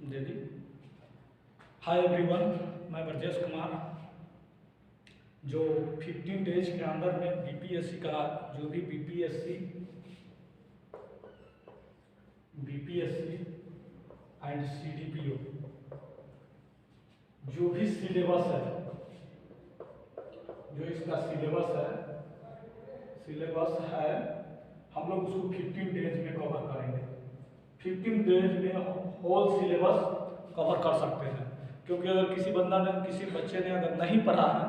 दे दी। Hi everyone, मैं ब्रजेश कुमार। जो 15 days के अंदर में बीपीएससी का जो भी बीपीएससी एंड सीडीपीओ जो भी सिलेबस है, जो इसका सिलेबस है हम लोग उसको 15 डेज में कवर करेंगे। 15 डेज में होल सिलेबस कवर कर सकते हैं, क्योंकि अगर किसी बच्चे ने अगर नहीं पढ़ा है,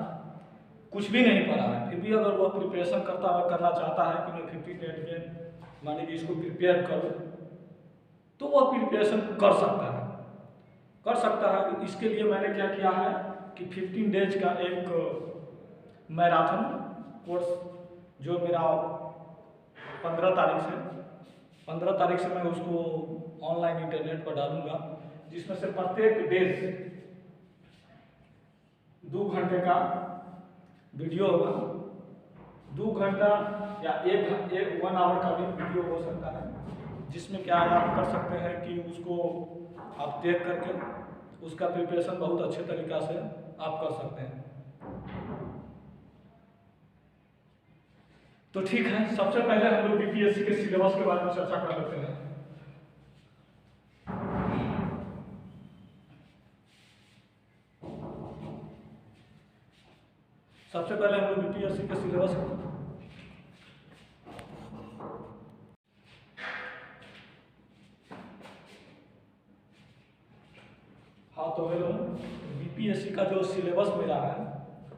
कुछ भी नहीं पढ़ा है, फिर भी अगर वह प्रिपरेशन करना चाहता है कि मैं 15 डेज में माने कि इसको प्रिपेयर करूँ, तो वह प्रिपरेशन कर सकता है। इसके लिए मैंने क्या किया है कि 15 डेज का एक मैराथन कोर्स जो मेरा 15 तारीख से मैं उसको ऑनलाइन इंटरनेट पर डालूंगा, जिसमें से प्रत्येक डेज 2 घंटे का वीडियो होगा। 2 घंटा या 1 आवर का भी वीडियो हो सकता है, जिसमें क्या आप कर सकते हैं कि उसको आप देख करके उसका प्रिपरेशन बहुत अच्छे तरीक़ा से आप कर सकते हैं। तो ठीक है, सबसे पहले हम लोग बीपीएससी के सिलेबस के बारे में चर्चा कर लेते हैं। सबसे पहले हम लोग बीपीएससी के सिलेबस तो हेलो, बीपीएससी का जो सिलेबस मेरा है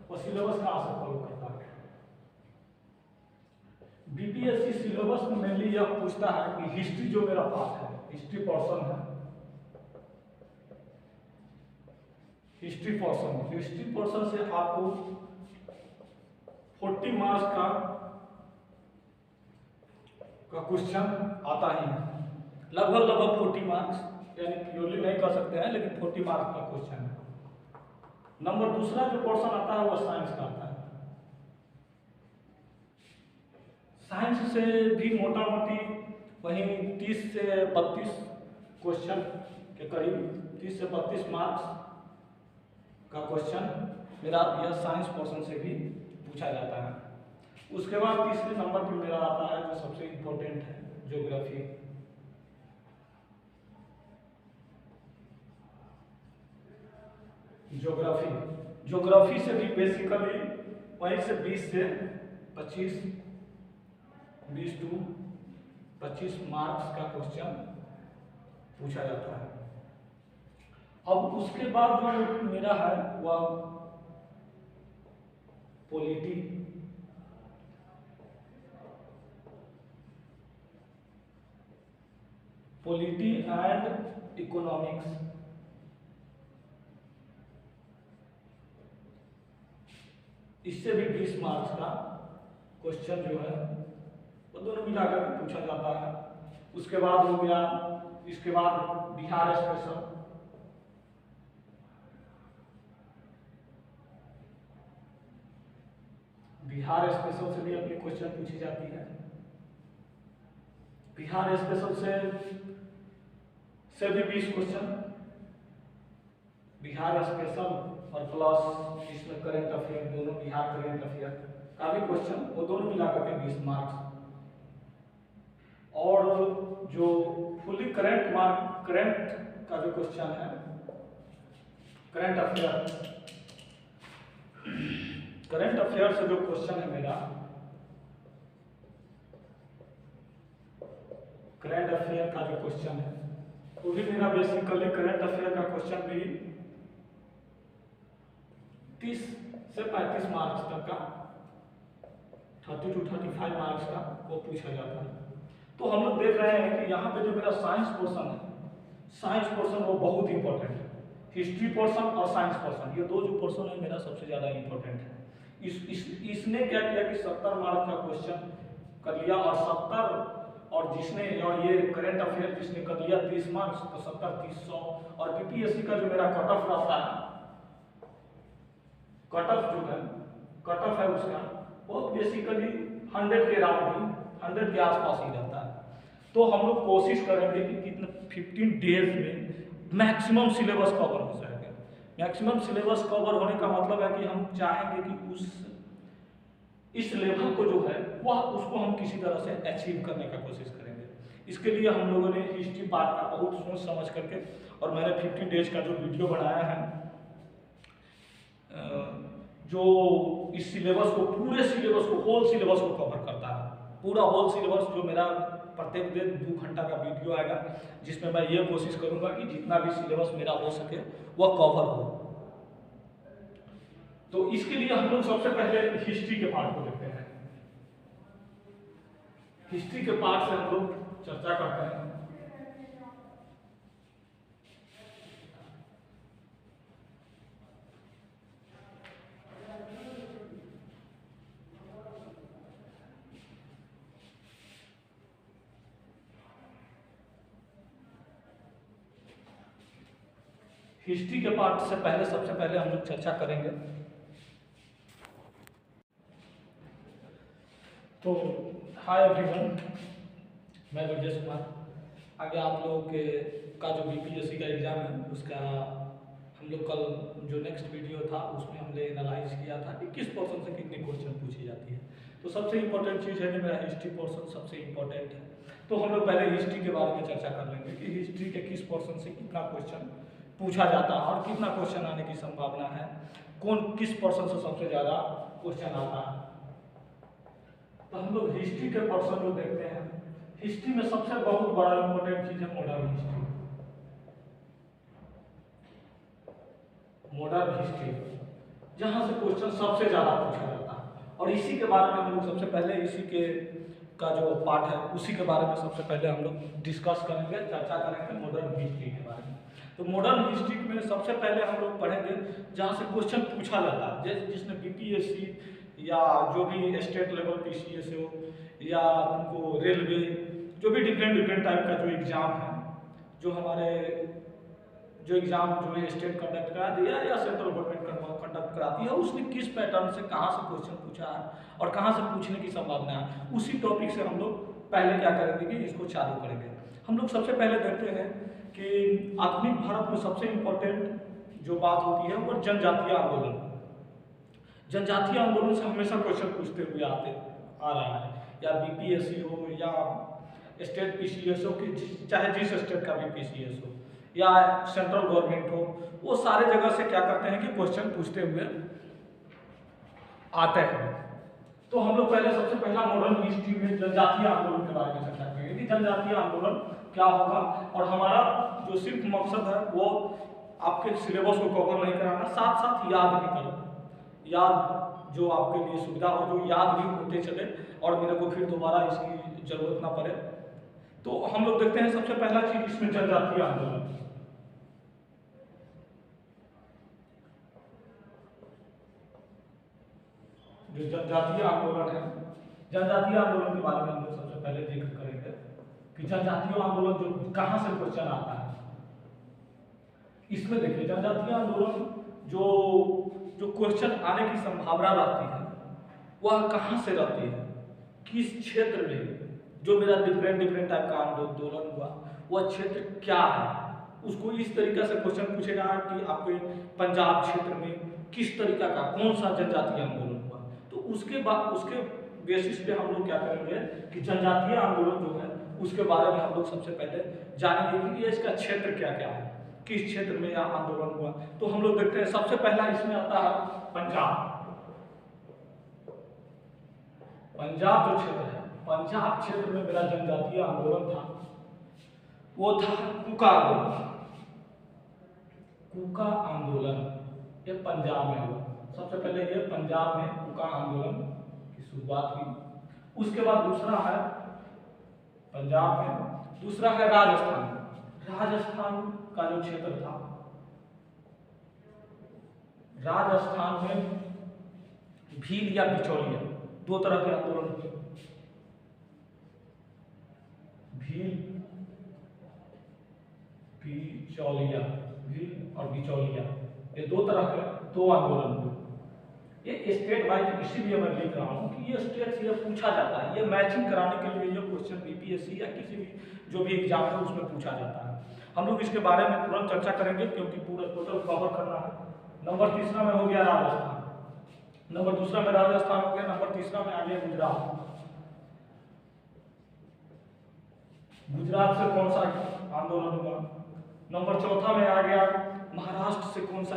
वो सिलेबस कहाँ से फॉलो करता है। बीपीएससी सिलेबस में मेनली यह पूछता है कि हिस्ट्री जो मेरा पार्ट है, हिस्ट्री पोर्शन से आपको 40 मार्क्स का क्वेश्चन आता ही है, लगभग 40 मार्क्स, यानी प्योरली नहीं कर सकते हैं, लेकिन 40 मार्क्स का क्वेश्चन है। नंबर दूसरा जो पोर्शन आता है वो साइंस का आता है। साइंस से भी मोटा मोटी वहीं 30 से 32 क्वेश्चन के करीब, 30 से 32 मार्क्स का क्वेश्चन मेरा यह साइंस पोर्शन से भी पूछा जाता है। उसके बाद तीसरे नंबर पर मेरा आता है जो सबसे इम्पोर्टेंट है, ज्योग्राफी से भी बेसिकली वहीं से 20 से 25 मार्क्स का क्वेश्चन पूछा जाता है। अब उसके बाद जो मेरा है वह पॉलिटी एंड इकोनॉमिक्स। इससे भी 20 मार्क्स का क्वेश्चन जो है वो दोनों मिलाकर पूछा जाता है। उसके बाद हो गया, इसके बाद बिहार स्पेशल से भी अपनी क्वेश्चन पूछी जाती है। बिहार स्पेशल से भी 20 क्वेश्चन, बिहार स्पेशल और प्लस इसमें करंट अफेयर, दोनों बिहार करंट अफेयर का भी क्वेश्चन, वो दोनों मिलाकर के 20 मार्क्स। और जो फुली करंट का जो क्वेश्चन है, करंट अफेयर से जो क्वेश्चन है मेरा, करंट अफेयर का जो क्वेश्चन है वो भी मेरा बेसिकली करंट अफेयर का क्वेश्चन भी 30 से 35 मार्क्स तक का, 30 to 35 मार्क्स का वो पूछा जाता है। तो हम लोग देख रहे हैं कि यहाँ पे जो मेरा साइंस पोर्शन वो बहुत इंपॉर्टेंट है। हिस्ट्री पोर्शन और साइंस पोर्शन, ये दो जो पोर्शन है मेरा सबसे ज़्यादा इंपॉर्टेंट है। इसने क्या किया कि 70 मार्क्स का क्वेश्चन कर लिया, और 70 और ये करंट अफेयर जिसने कर लिया 30 मार्क्स, तो 70 30 100। और बीपीएससी का जो मेरा कट ऑफ रहता है, कट ऑफ है उसका वो बेसिकली 100 के अराउंड ही, 100 के आसपास ही रहता है। तो हम लोग कोशिश करेंगे कि कितने 15 डेज में मैक्सिमम सिलेबस कवर हो जाएगा। मैक्सिमम सिलेबस कवर होने का मतलब है कि हम चाहेंगे कि इस लेवल को जो है वह उसको हम किसी तरह से अचीव करने का कोशिश करेंगे। इसके लिए हम लोगों ने हिस्ट्री पार्ट का बहुत सोच समझ करके, और मैंने 15 डेज का जो वीडियो बनाया है, जो इस सिलेबस को, पूरे सिलेबस को, होल सिलेबस को कवर करता है। पूरा होल सिलेबस जो मेरा प्रत्येक दिन 2 घंटा का वीडियो आएगा, जिसमें मैं ये कोशिश करूंगा कि जितना भी सिलेबस मेरा हो सके वह कवर हो। तो इसके लिए हम लोग सबसे पहले हिस्ट्री के पार्ट को देखते हैं। हिस्ट्री के पार्ट से हम लोग चर्चा करते हैं। हिस्ट्री के पार्ट से पहले सबसे पहले हम लोग चर्चा करेंगे। तो हाय एवरीवन, मैं ब्रजेश कुमार। आगे आप लोगों के का जो बीपीएससी का एग्ज़ाम है उसका हम लोग कल जो नेक्स्ट वीडियो था उसमें हमने एनालाइज किया था कि किस पोर्शन से कितनी क्वेश्चन पूछी जाती है। तो सबसे इम्पोर्टेंट चीज़ है कि मेरा हिस्ट्री पोर्शन सबसे इम्पोर्टेंट है। तो हम लोग पहले हिस्ट्री के बारे में चर्चा कर लेंगे कि हिस्ट्री के किस पोर्शन से कितना क्वेश्चन पूछा जाता है और कितना क्वेश्चन आने की संभावना है, कौन किस पोर्शन से सबसे ज़्यादा क्वेश्चन आता है। तो हम लोग हिस्ट्री के पोर्शन को देखते हैं। हिस्ट्री में सबसे बहुत बड़ा इंपॉर्टेंट चीज है मॉडर्न हिस्ट्री। मॉडर्न हिस्ट्री जहां से क्वेश्चन सबसे ज्यादा पूछा जाता है, और इसी के बारे में हम लोग सबसे पहले इसी के का जो पार्ट है उसी के बारे में सबसे पहले हम लोग डिस्कस करेंगे, चर्चा करेंगे मॉडर्न हिस्ट्री के बारे में। तो मॉडर्न हिस्ट्री में सबसे पहले हम लोग पढ़ेंगे जहाँ से क्वेश्चन पूछा जाता है, जैसे जिसने बीपीएससी या जो भी स्टेट लेवल पीसीएस हो या उनको रेलवे, जो भी डिफरेंट टाइप का जो एग्ज़ाम है, जो हमारे जो एग्ज़ाम जो है स्टेट कंडक्ट करा दिया या सेंट्रल गवर्नमेंट कंडक्ट कराती है, उसने किस पैटर्न से कहाँ से क्वेश्चन पूछा है और कहाँ से पूछने की संभावना है, उसी टॉपिक से हम लोग पहले क्या करेंगे कि इसको चालू करेंगे। हम लोग सबसे पहले देखते हैं कि आधुनिक भारत में सबसे इम्पोर्टेंट जो बात होती है वो जनजातीय आंदोलन। जनजातीय आंदोलन से हमेशा क्वेश्चन पूछते हुए आ रहा है, या बीपीएससी हो या स्टेट पीसीएस हो, कि चाहे जिस स्टेट का भी पीसीएस हो या सेंट्रल गवर्नमेंट हो, वो सारे जगह से क्या करते हैं कि क्वेश्चन पूछते हुए आते हैं। तो हम लोग पहले सबसे पहला मॉडर्न हिस्ट्री में जनजातीय आंदोलन के बारे में चर्चा करेंगे कि जनजातीय आंदोलन क्या होगा, और हमारा जो सिर्फ मकसद है वो आपके सिलेबस को कवर नहीं कराना, साथ साथ याद भी करो, याद जो आपके लिए सुविधा हो, जो याद भी होते चले और मेरे को फिर दोबारा इसकी जरूरत ना पड़े। तो हम लोग देखते हैं सबसे पहला चीज इसमें जनजातीय आंदोलन। जो जनजातीय आंदोलन है, जनजातीय आंदोलन के बारे में हम लोग सबसे पहले जिक्र करेंगे कि जनजातीय आंदोलन जो कहां से क्वेश्चन आता है। इसमें देखिए जनजातीय आंदोलन जो जो क्वेश्चन आने की संभावना रहती है वह कहां से रहती है, किस क्षेत्र में, जो मेरा डिफरेंट टाइप का आंदोलन हुआ वह क्षेत्र क्या है, उसको इस तरीके से क्वेश्चन पूछेगा कि आपके पंजाब क्षेत्र में किस तरीका का कौन सा जनजातीय आंदोलन हुआ। तो उसके बाद उसके बेसिस पे हम लोग क्या करेंगे कि जनजातीय आंदोलन जो है उसके बारे में हम लोग सबसे पहले जानेंगे कि इसका क्षेत्र क्या क्या है, किस क्षेत्र में यह आंदोलन हुआ। तो हम लोग देखते हैं सबसे पहला इसमें आता है पंजाब। पंजाब जो क्षेत्र है, पंजाब क्षेत्र में मेरा जनजातीय आंदोलन था, वो था कूका आंदोलन। कूका आंदोलन ये पंजाब में हुआ। सबसे पहले ये पंजाब में कूका आंदोलन की शुरुआत हुई। उसके बाद दूसरा है पंजाब में, दूसरा है राजस्थान। राजस्थान का जो क्षेत्र था, राजस्थान में भील या बिचौलिया दो तरह के आंदोलन हुए। भील बिचौलिया, भील और बिचौलिया, ये दो तरह के दो आंदोलन हुए। ये स्टेट वाइज इसीलिए मैं लिख रहा हूँ कि ये स्टेट से ये पूछा जाता है, ये मैचिंग कराने के लिए ये क्वेश्चन बीपीएससी या किसी भी जो भी एग्जाम है उसमें पूछा जाता है। हम लोग इसके बारे में तुरंत चर्चा करेंगे क्योंकि पूरा टोटल कवर करना है। नंबर तीसरा में हो गया राजस्थान, नंबर दूसरा में राजस्थान हो गया, नंबर तीसरा में आ गया गुजरात। गुजरात से कौन सा आंदोलन हुआ? नंबर चौथा में आ गया महाराष्ट्र से कौन सा?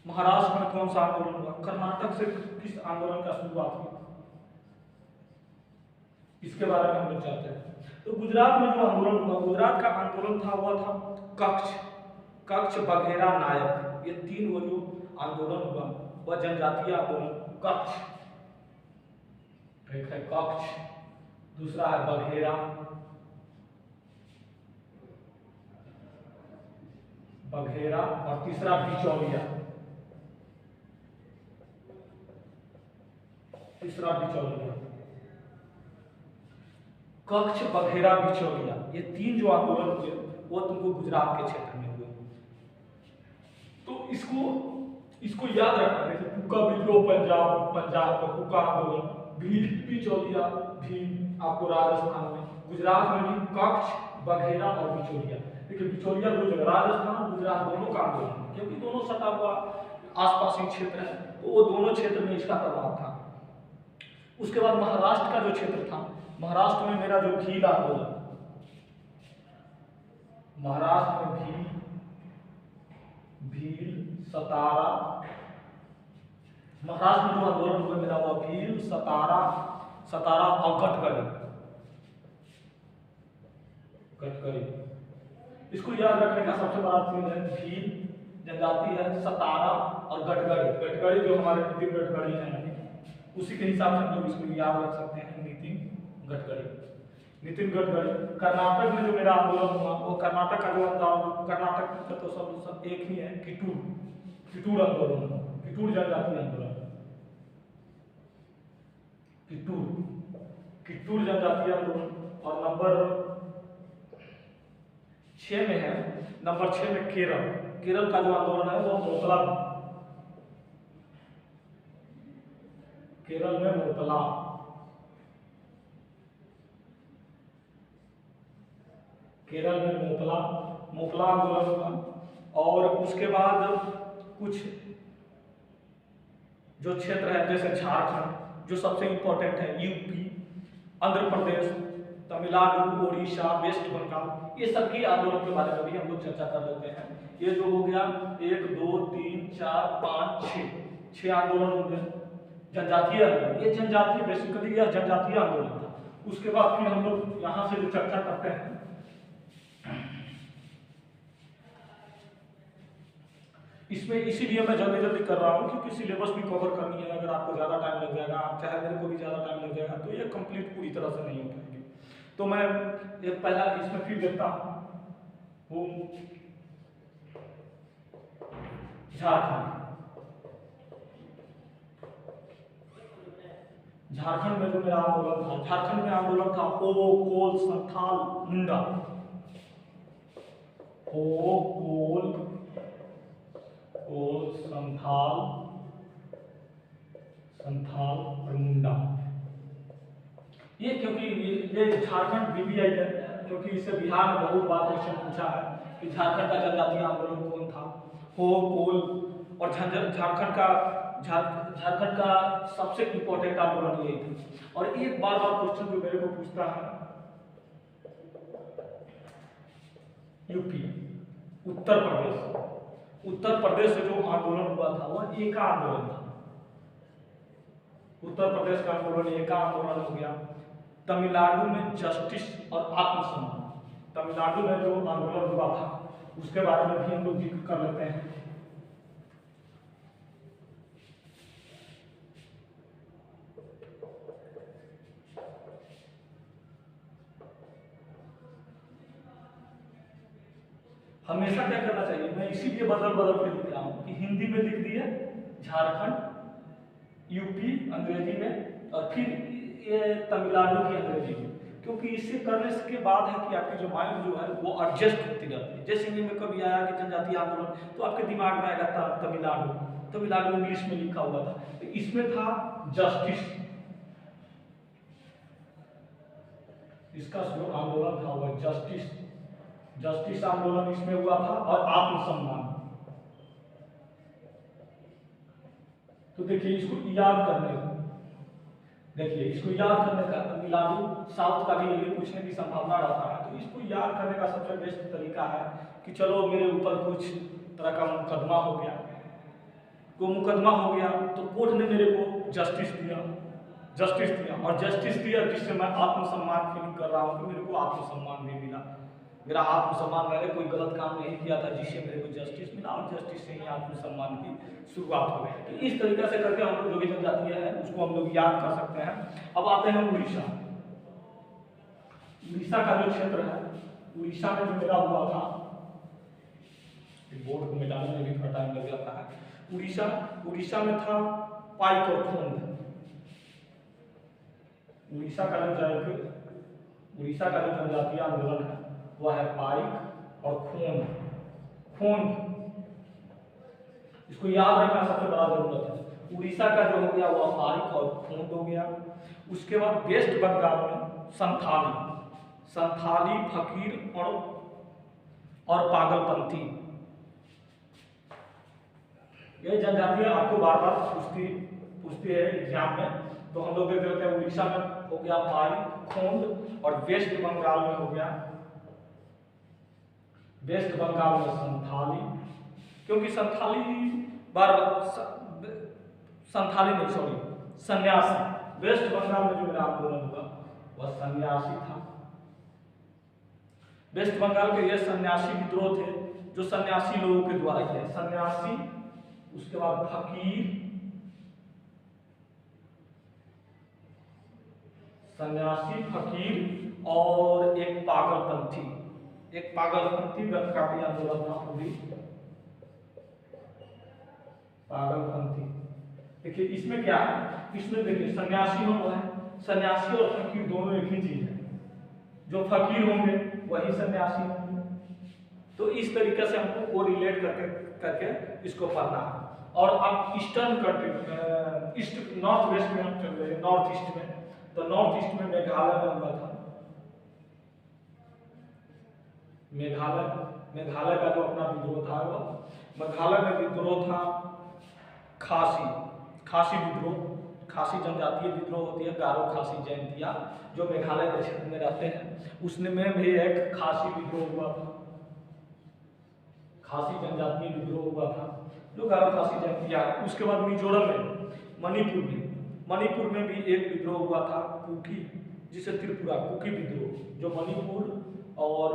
महाराष्ट्र में कौन सा आंदोलन हुआ? कर्नाटक से किस आंदोलन का शुरुआत हुई? इसके बारे में हम लोग जानते हैं। तो गुजरात में जो आंदोलन हुआ, गुजरात का आंदोलन था वह था कच्छ बघेरा नायक, ये तीन वो जो आंदोलन हुआ वह जनजातीय आंदोलन। कच्छ, एक है कच्छ, दूसरा है बघेरा, और तीसरा बिचौलिया। कच्छ बघेरा बिचौलिया, ये तीन जो आंदोलन हुए वो तुमको गुजरात के क्षेत्र में हुए। तो इसको याद रखना। जैसे कुका विद्रोह पंजाब का कुका आंदोलन, बिचौलिया भील आपको राजस्थान में, गुजरात में भी कच्छ बघेरा और बिचौलिया। देखिए बिचौलिया दो जगह, राजस्थान और गुजरात दोनों का आंदोलन, क्योंकि दोनों सटा हुआ आसपास ही क्षेत्र है, तो वो दोनों क्षेत्र में इसका प्रभाव था। उसके बाद महाराष्ट्र का जो क्षेत्र था, महाराष्ट्र में मेरा जो भील आंदोलन, महाराष्ट्र में भील सतारा, महाराष्ट्र में जो आंदोलन हुआ मेरा वो भील सतारा और गटकरी। इसको याद रखने का सबसे बड़ा चीज है भील जनजाति है, सतारा और गटकरी जो हमारे नितिन गडकरी हैं, उसी के हिसाब से हम लोग इसको याद रख सकते हैं। नितिन गडकरी। कर्नाटक में जो मेरा आंदोलन हुआ वो कर्नाटक का जो आंदोलन, कर्नाटक का तो सब एक ही है, किटूर आंदोलन, किटूर जनजाति आंदोलन, किटूर जनजाति आंदोलन। और नंबर 6 में है, नंबर 6 में केरल का जो आंदोलन है वो मोतला, केरल में मोपला आंदोलन हुआ। और उसके बाद कुछ जो क्षेत्र है जैसे झारखंड जो सबसे इंपॉर्टेंट है, यूपी, आंध्र प्रदेश, तमिलनाडु, उड़ीसा, वेस्ट बंगाल, ये सब की आंदोलन के बारे में भी हम लोग चर्चा कर लेते हैं। ये जो हो गया 1 2 3 4 5 6 आंदोलन हो गए जनजातीय आंदोलन। ये जनजातीय बेसिकली यह जनजातीय आंदोलन था। उसके बाद फिर हम लोग यहाँ से जो चर्चा करते हैं, इसमें इसीलिए मैं जल्दी कर रहा हूँ क्योंकि सिलेबस भी कवर करनी है। अगर आपको ज़्यादा टाइम लग जाएगा, चाहे मेरे को भी ज़्यादा टाइम लग जाएगा, तो ये कंप्लीट पूरी तरह से नहीं हो पाएगी। तो मैं एक पहला इसमें फिर देखता हूँ झारखंड में जो मेरा आंदोलन था, झारखंड में आंदोलन था हो कोल संथाल मुंडा, हो कोल संथाल और मुंडा। ये क्योंकि ये झारखंड बीबीआई है, क्योंकि इससे बिहार में बहुत बार क्वेश्चन पूछा है कि झारखंड का जनजातीय आंदोलन कौन था, हो कोल। और झारखंड का सबसे इंपॉर्टेंट आंदोलन यही था। और एक बार क्वेश्चन जो मेरे को पूछता है, यूपी, उत्तर प्रदेश से जो आंदोलन हुआ था वह एका आंदोलन था। उत्तर प्रदेश का आंदोलन एका आंदोलन हो गया। तमिलनाडु में जस्टिस और आत्मसम्मान, तमिलनाडु में जो आंदोलन हुआ था उसके बारे में भी हम लोग जिक्र कर लेते हैं। हमेशा क्या करना चाहिए, मैं इसीलिए बदल के लिख रहा हूँ कि हिंदी में लिख दिए झारखंड, यूपी अंग्रेजी में, और फिर ये तमिलनाडु की अंग्रेजी में, क्योंकि इससे करने के बाद है कि आपकी जो माइंड जो है वो एडजस्ट होती रहती है। जैसे में कभी आया कि जनजातीय आंदोलन, तो आपके दिमाग में आएगा तमिलनाडु, तमिलनाडु इंग्लिश में लिखा हुआ था, तो इसमें था जस्टिस, इसका जो आंदोलन था वह जस्टिस आंदोलन इसमें हुआ था, और आत्मसम्मान। तो देखिए इसको याद करने का तमिलनाडु साउथ का भी ये पूछने की संभावना रहता है, तो इसको याद करने का सबसे बेस्ट तरीका है कि चलो मेरे ऊपर कुछ तरह का मुकदमा हो गया, तो कोर्ट ने मेरे को जस्टिस दिया, और जस्टिस दिया जिससे मैं आत्मसम्मान फीलिंग कर रहा हूँ कि मेरे को आत्मसम्मान भी मिला, मेरा आत्मसम्मान, मैंने कोई गलत काम नहीं किया था जिससे मेरे को जस्टिस मिला, और जस्टिस से ही आत्मसम्मान की शुरुआत हो गई। तो इस तरीके से करके हम लोग जो भी जनजातीय है उसको हम लोग याद कर सकते हैं। अब आते हैं उड़ीसा का जो क्षेत्र है, उड़ीसा में जो मेरा हुआ था, बोर्ड को मिटाने में भी थोड़ा टाइम लग जाता है। उड़ीसा में था पाइक और खोंद। उड़ीसा का जो जनजातीय आंदोलन है वह है पाइक और खोंद। इसको याद रखना सबसे बड़ा जरूरत है। उड़ीसा का जो हो गया वह पाइक और खोंद हो गया। उसके बाद वेस्ट बंगाल में संथाली, फकीर और पागलपंथी, ये जनजातीय आपको बार बार पूछती है एग्जाम में, तो हम लोग देख लेते हैं। उड़ीसा में हो गया पाइक, खोंद, और वेस्ट बंगाल में हो गया संथाली, क्योंकि सन्यासी। वेस्ट बंगाल में जो मेरा आंदोलन हुआ वह सन्यासी था। वेस्ट बंगाल के ये सन्यासी विद्रोह थे जो सन्यासी लोगों के द्वारा किया। सन्यासी, उसके बाद फकीर, और एक पागलपंथी व्याख्याति आंदोलन था पूरी। पागलपंथी, देखिए इसमें क्या है, इसमें देखिए सन्यासी होना है, सन्यासी और फकीर दोनों एक ही चीज है। जो फकीर होंगे वही सन्यासी होंगे। तो इस तरीके से हमको को रिलेट करके इसको पढ़ना है। और अब ईस्टर्न कंट्री, नॉर्थ वेस्ट में हम चल रहे हैं, नॉर्थ ईस्ट में, तो नॉर्थ ईस्ट में मेघालय में हुआ था। मेघालय का जो अपना विद्रोह था, वो मेघालय में विद्रोह था खासी विद्रोह। खासी जनजातीय विद्रोह होती है, गारो, खासी, जयंतिया, जो मेघालय के क्षेत्र में रहते हैं, उसमें भी एक खासी विद्रोह हुआ था। खासी जनजातीय विद्रोह हुआ था जो गारो, खासी, जयंतिया। उसके बाद मिजोरम में, मणिपुर में भी एक विद्रोह हुआ था, कुकी, जिसे त्रिपुरा, कुकी विद्रोह, जो मणिपुर और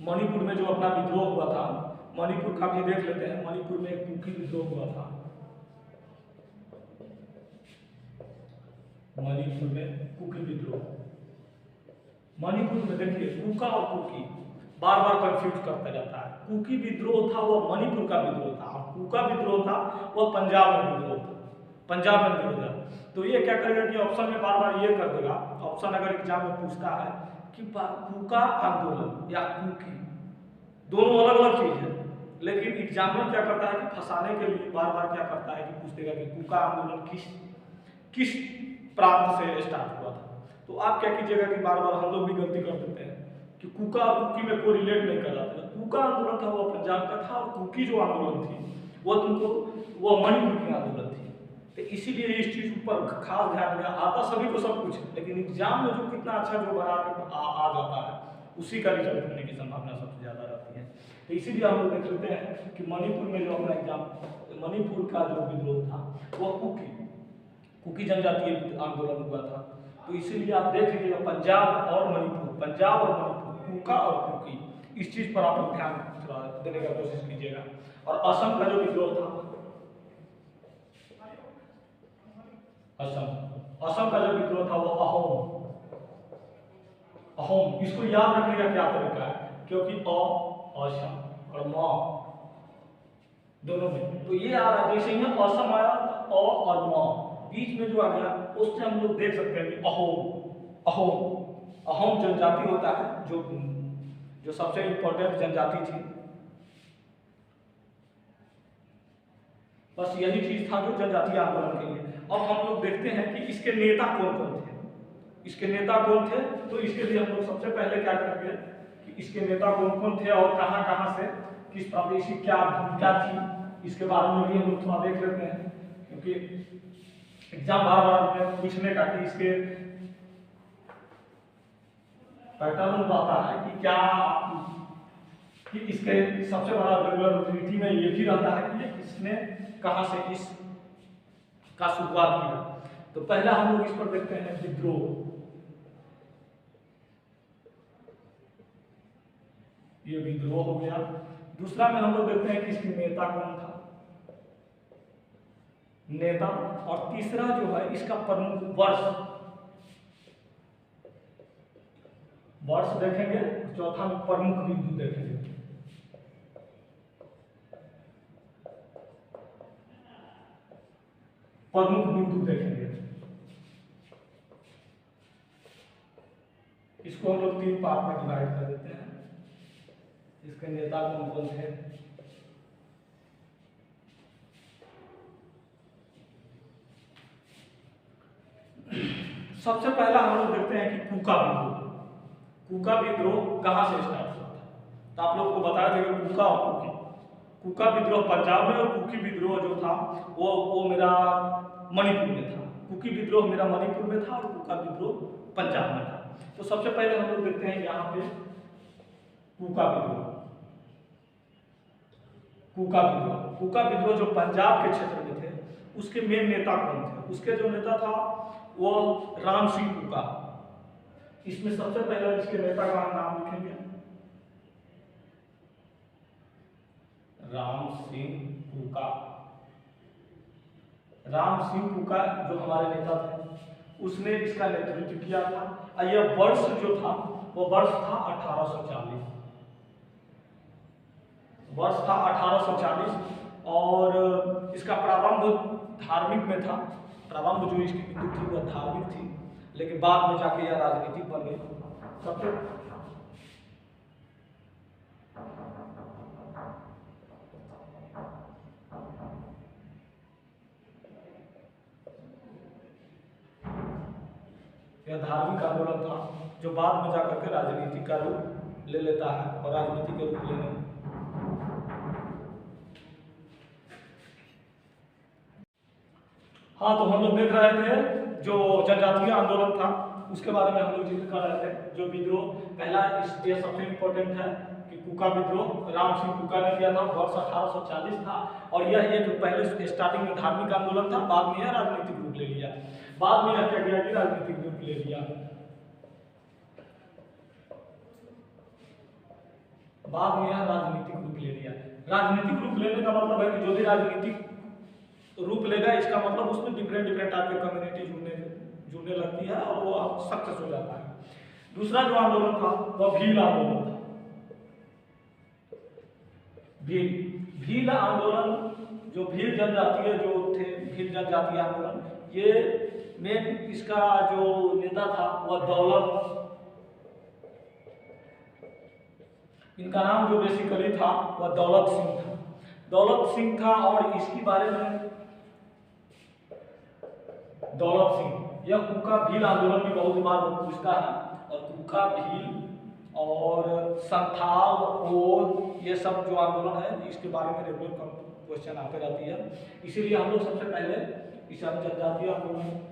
मणिपुर में जो अपना विद्रोह हुआ था, मणिपुर का भी देख लेते हैं। मणिपुर में एक कुकी विद्रोह हुआ था। मणिपुर में कुकी विद्रोह, मणिपुर में देखिए कुका और कुकी बार बार कंफ्यूज करता जाता है। कुकी विद्रोह था वो मणिपुर का विद्रोह था, और कुका विद्रोह था वो पंजाब में विद्रोह था। तो ये क्या करेगा कि ऑप्शन में बार बार ये कर देगा। ऑप्शन अगर एग्जाम में पूछता है कि कुका आंदोलन या कुकी, दोनों अलग अलग चीज है, लेकिन एग्जामिनर क्या करता है कि फंसाने के लिए बार बार क्या करता है कि पूछ देगा कि कुका आंदोलन किस प्रांत से स्टार्ट हुआ था। तो आप क्या कीजिएगा कि बार बार हम लोग भी गलती कर देते हैं कि कुका और कुकी में कोई रिलेट नहीं कर रहा था। कुका आंदोलन था वो पंजाब का था, और कुकी जो आंदोलन थी वो मणिपुर की आंदोलन थी। तो इसीलिए इस चीज पर खास ध्यान दिया। आता सभी को सब कुछ, लेकिन एग्जाम में जो कितना अच्छा जो बना के आ जाता है उसी का रिजल्ट होने की संभावना सबसे ज्यादा रहती है। तो इसीलिए हम लोग देख लेते हैं कि मणिपुर में जो अपना एग्जाम, मणिपुर का जो विद्रोह था वह कुकी जनजातीय आंदोलन हुआ था। तो इसीलिए आप देख लीजिएगा पंजाब और मणिपुर, कुका और कुकी, इस चीज पर आप लोग ध्यान देने का कोशिश कीजिएगा। और असम का जो विद्रोह था, असम असम का जो विद्रोह था वो अहोम, अहोम। इसको याद रखने का क्या तरीका है, क्योंकि असम और म दोनों में, तो ये आ रहा है जैसे ही असम आया तो और म बीच में जो आ गया, उससे हम लोग देख सकते हैं कि अहोम, अहोम, अहोम जनजाति होता है जो सबसे इंपॉर्टेंट जनजाति थी। बस यही चीज था जो जनजातीय आंदोलन के लिए। अब हम लोग देखते हैं कि इसके नेता कौन कौन थे, इसके नेता कौन थे। तो इसके लिए हम लोग सबसे पहले क्या करेंगे कि इसके नेता कौन कौन थे और कहां कहां से किस प्रादेशिक क्या भूमिका थी, इसके बारे में भी हम लोग थोड़ा देख लेते हैं, क्योंकि एग्जाम बार बार पूछने का कि इसके पैटर्न बताता है कि क्या, कि इसके सबसे बड़ा रेगुलरिटी में ये भी रहता है कि इसने कहां से किस का शुरुआत किया। तो पहला हम लोग इस पर देखते हैं विद्रोह। ये विद्रोह हो गया। दूसरा में हम लोग देखते हैं कि इसकी नेता कौन था, नेता। और तीसरा जो है इसका प्रमुख वर्ष, वर्ष देखेंगे। चौथा में प्रमुख बिंदु देखेंगे। प्रमुख बिंदु देखेंगे। इसको हम लोग 3 पार्ट में डिवाइड कर देते हैं। इसके नेता कौन कौन थे, सबसे पहला हम लोग देखते हैं कि कुका विद्रोह। कुका विद्रोह कहां से स्टार्ट हुआ था, तो आप लोग को बताया था कि कुका और कुकी। कुका विद्रोह पंजाब में और कुकी विद्रोह जो था वो मेरा मणिपुर में था। कुकी विद्रोह मेरा मणिपुर में था और कुका विद्रोह पंजाब में था। तो सबसे पहले हम लोग देखते हैं यहाँ पे कुका विद्रोह। कुका विद्रोह, कुका विद्रोह जो पंजाब के क्षेत्र में थे, उसके मेन नेता कौन थे। उसके जो नेता था वो राम सिंह कुका। इसमें सबसे पहले इसके नेता का नाम लिखेंगे, राम सिंह कुका। राम सिंह कुका जो हमारे नेता थे, उसने इसका नेतृत्व किया था। और यह वर्ष जो था वो वर्ष था 1840, वर्ष था 1840। और इसका प्रारंभ धार्मिक में था। प्रारंभ जो इसकी बिंदु थी वह धार्मिक थी, लेकिन बाद में जाके यह राजनीतिक बन गई। सबसे यह धार्मिक आंदोलन था जो बाद में जाकर के राजनीति का रूप ले लेता है। और राजनीति के रूप लेने हाँ, तो हम लोग देख रहे थे जो जनजातीय आंदोलन था उसके बारे में हम लोग जिक्र कर रहे थे। जो विद्रोह पहला, ये सबसे इम्पोर्टेंट है कि कुका विद्रोह राम सिंह कुका ने किया था, वर्ष 1840 था। और यह एक पहले स्टार्टिंग में धार्मिक आंदोलन था, बाद में यह राजनीतिक रूप ले लिया। बाद में यह क्या किया कि राजनीतिक रूप ले लिया। बाद में यह राजनीतिक रूप ले लिया। राजनीतिक रूप लेने का मतलब है कि जो भी राजनीतिक रूप लेगा, इसका मतलब उसमें डिफरेंट टाइप की कम्युनिटी जुड़ने लगती है और वो सक्सेस हो जाता है। दूसरा जो आंदोलन था वह भील आंदोलन था। भील आंदोलन, जो भील जनजातीय जो थे, भील जनजातीय आंदोलन, ये मेन इसका जो नेता था वह दौलत, इनका नाम जो बेसिकली था वह दौलत सिंह था। दौलत सिंह था। और इसके बारे में दौलत सिंह, यह कुका भील आंदोलन भी बहुत बार पूछता है। और कुका भील और संथाल और ये सब जो आंदोलन है, इसके बारे में रेगुलर क्वेश्चन आते रहती है। इसीलिए हम लोग सबसे पहले इस जनजातीय आंदोलन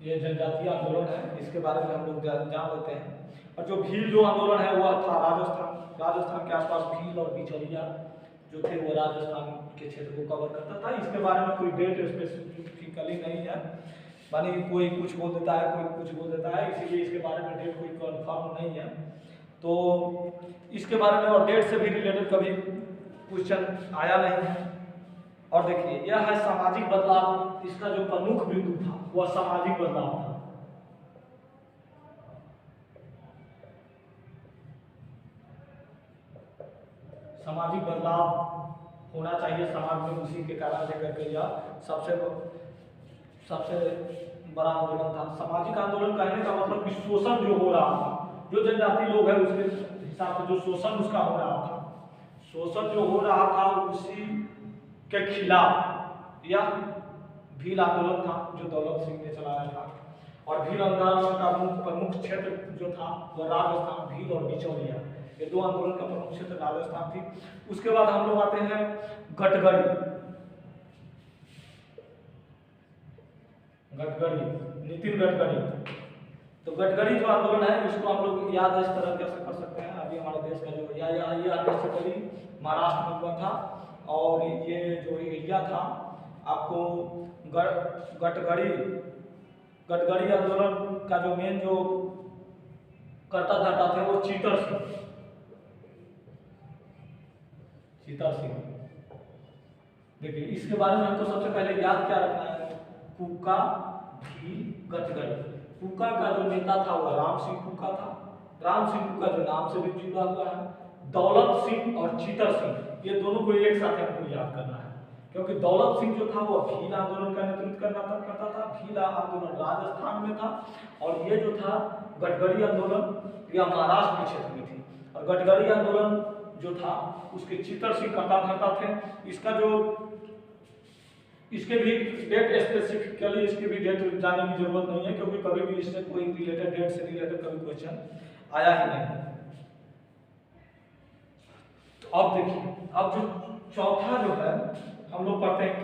ये जनजातीय आंदोलन है, इसके बारे में हम लोग जान लेते हैं। और जो भील जो आंदोलन है वह था राजस्थान के आसपास भील और बिचौलिया जो थे वो राजस्थान के क्षेत्र को कवर करता था। इसके बारे में कोई डेट स्पेसिफिकली नहीं है, मानी कोई कुछ बोल देता है, कोई कुछ बोल देता है, इसीलिए इसके बारे में डेट कोई कंफर्म नहीं है। तो इसके बारे में और डेट से भी रिलेटेड कभी क्वेश्चन आया नहीं है। और देखिए यह है सामाजिक बदलाव, इसका जो प्रमुख बिंदु था वह सामाजिक बदलाव था। सामाजिक बदलाव होना चाहिए समाज में, उसी के कारण से करके यह सबसे बड़ा आंदोलन था। सामाजिक आंदोलन कहने का मतलब कि शोषण जो हो रहा था, जो जनजाति लोग हैं उसके हिसाब से जो शोषण उसका हो रहा था, शोषण जो हो रहा था उसी के खिलाफ यह भील आंदोलन था जो दौलत सिंह ने चलाया था। और भील आंदोलन का प्रमुख क्षेत्र जो था वह राजस्थान, भील और बिचौलिया, ये दो आंदोलन का प्रमुख क्षेत्र राजस्थान थी। उसके बाद हम लोग आते हैं गटगड़ी, नितिन गडकरी। तो गडकरी जो आंदोलन है इसको आप लोग याद इस तरह कैसे कर सकते हैं, अभी हमारे देश का जो ये बेसिकली महाराष्ट्र में हुआ था। और ये जो एरिया था आपको गडकरी आंदोलन का जो मेन जो करता धरता थे वो चीतर सिंह। देखिए इसके बारे में हमको सबसे पहले याद क्या रखना है, कुका भील गडकरी। कुका का जो नेता था वह राम सिंह कुका था। राम सिंह कुका जो नाम से भी जुड़ा हुआ है। दौलत सिंह और चीतर सिंह, ये दोनों को एक साथ हमको याद करना है, क्योंकि दौलत सिंह जो था वह भील आंदोलन का नेतृत्व करता था। भील आंदोलन राजस्थान में था और ये जो था गडकरी आंदोलन यह महाराष्ट्र के क्षेत्र में थी। और गडकरी आंदोलन जो था उसके चीतर सिंह करता धरता थे। इसके भी डेट स्पेसिफिकली इसकी भी डेट जानने की जरूरत नहीं है, क्योंकि कभी भी इससे कोई रिलेटेड डेट से रिलेटेड कभी क्वेश्चन आया ही नहीं। तो अब देखिए, अब जो चौथा जो है हम लोग पढ़ते हैं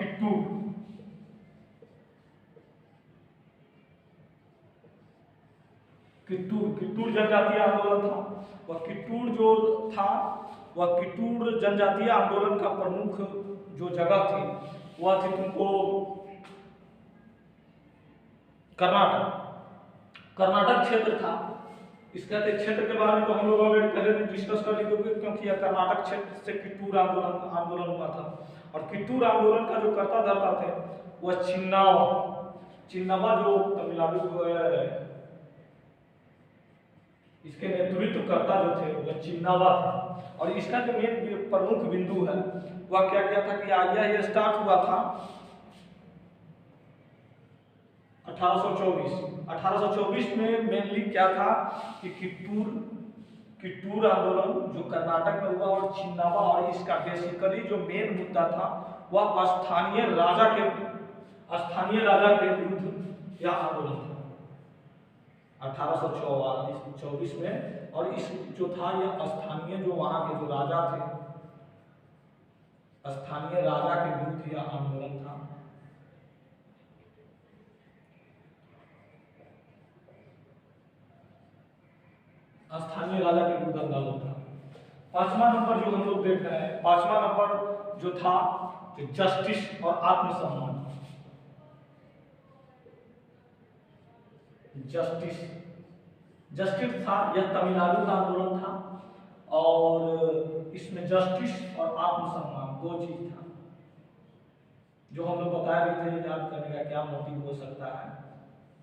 कित्तूर जनजातीय आंदोलन था। वह कित्तूर जो था वह कित्तूर जनजातीय आंदोलन का प्रमुख जो जगह थी वह थी तुमको कर्नाटक क्षेत्र था। इसके क्षेत्र के बारे में तो हम लोग ऑलरेडी पहले डिस्कस कर लिए, क्योंकि यह कर्नाटक क्षेत्र से कित्तूर आंदोलन हुआ था। और कित्तूर आंदोलन का जो करता धरता थे वह चिन्नावा जो तमिलनाडु इसके नेतृत्व करता जो थे वह चिन्नावा था। और इसका जो मेन प्रमुख बिंदु है वह क्या था कि यह स्टार्ट हुआ था 1824 में। मेनली क्या था कि कित्तूर आंदोलन जो कर्नाटक में हुआ और चिन्नावा, और इसका बेसिकली जो मेन मुद्दा था वह स्थानीय राजा के विरुद्ध यह आंदोलन था 1824 में। और इस जो था यह स्थानीय जो वहां के जो राजा थे, स्थानीय राजा के विरुद्ध यह आंदोलन था। स्थानीय राजा के विरुद्ध आंदोलन था। पांचवा नंबर जो हम लोग देख रहे हैं, पांचवा नंबर जो था जस्टिस और आत्मसम्मान। जस्टिस था, यह तमिलनाडु का आंदोलन था। और इसमें जस्टिस और आत्मसम्मान दो चीज था, जो हम लोग बता रहे थे याद करने का क्या मोटिव हो सकता है।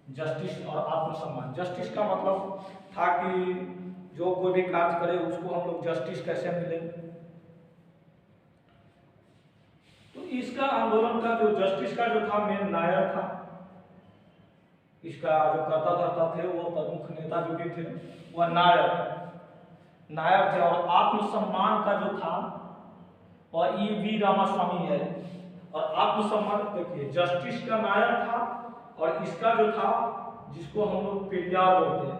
जस्टिस और आत्मसम्मान। जस्टिस का मतलब था कि जो कोई भी कार्य करे उसको हम लोग जस्टिस कैसे मिले। तो इसका आंदोलन का जो जस्टिस का जो था मेन नायर था। इसका जो करता धरता थे वो प्रमुख नेता जो भी थे वह नायर थे। और आत्मसम्मान का जो था वह ईवी रामास्वामी है। और आत्मसम्मान देखिए, जस्टिस का नायर था और इसका जो था जिसको हम लोग पेरियार बोलते हैं,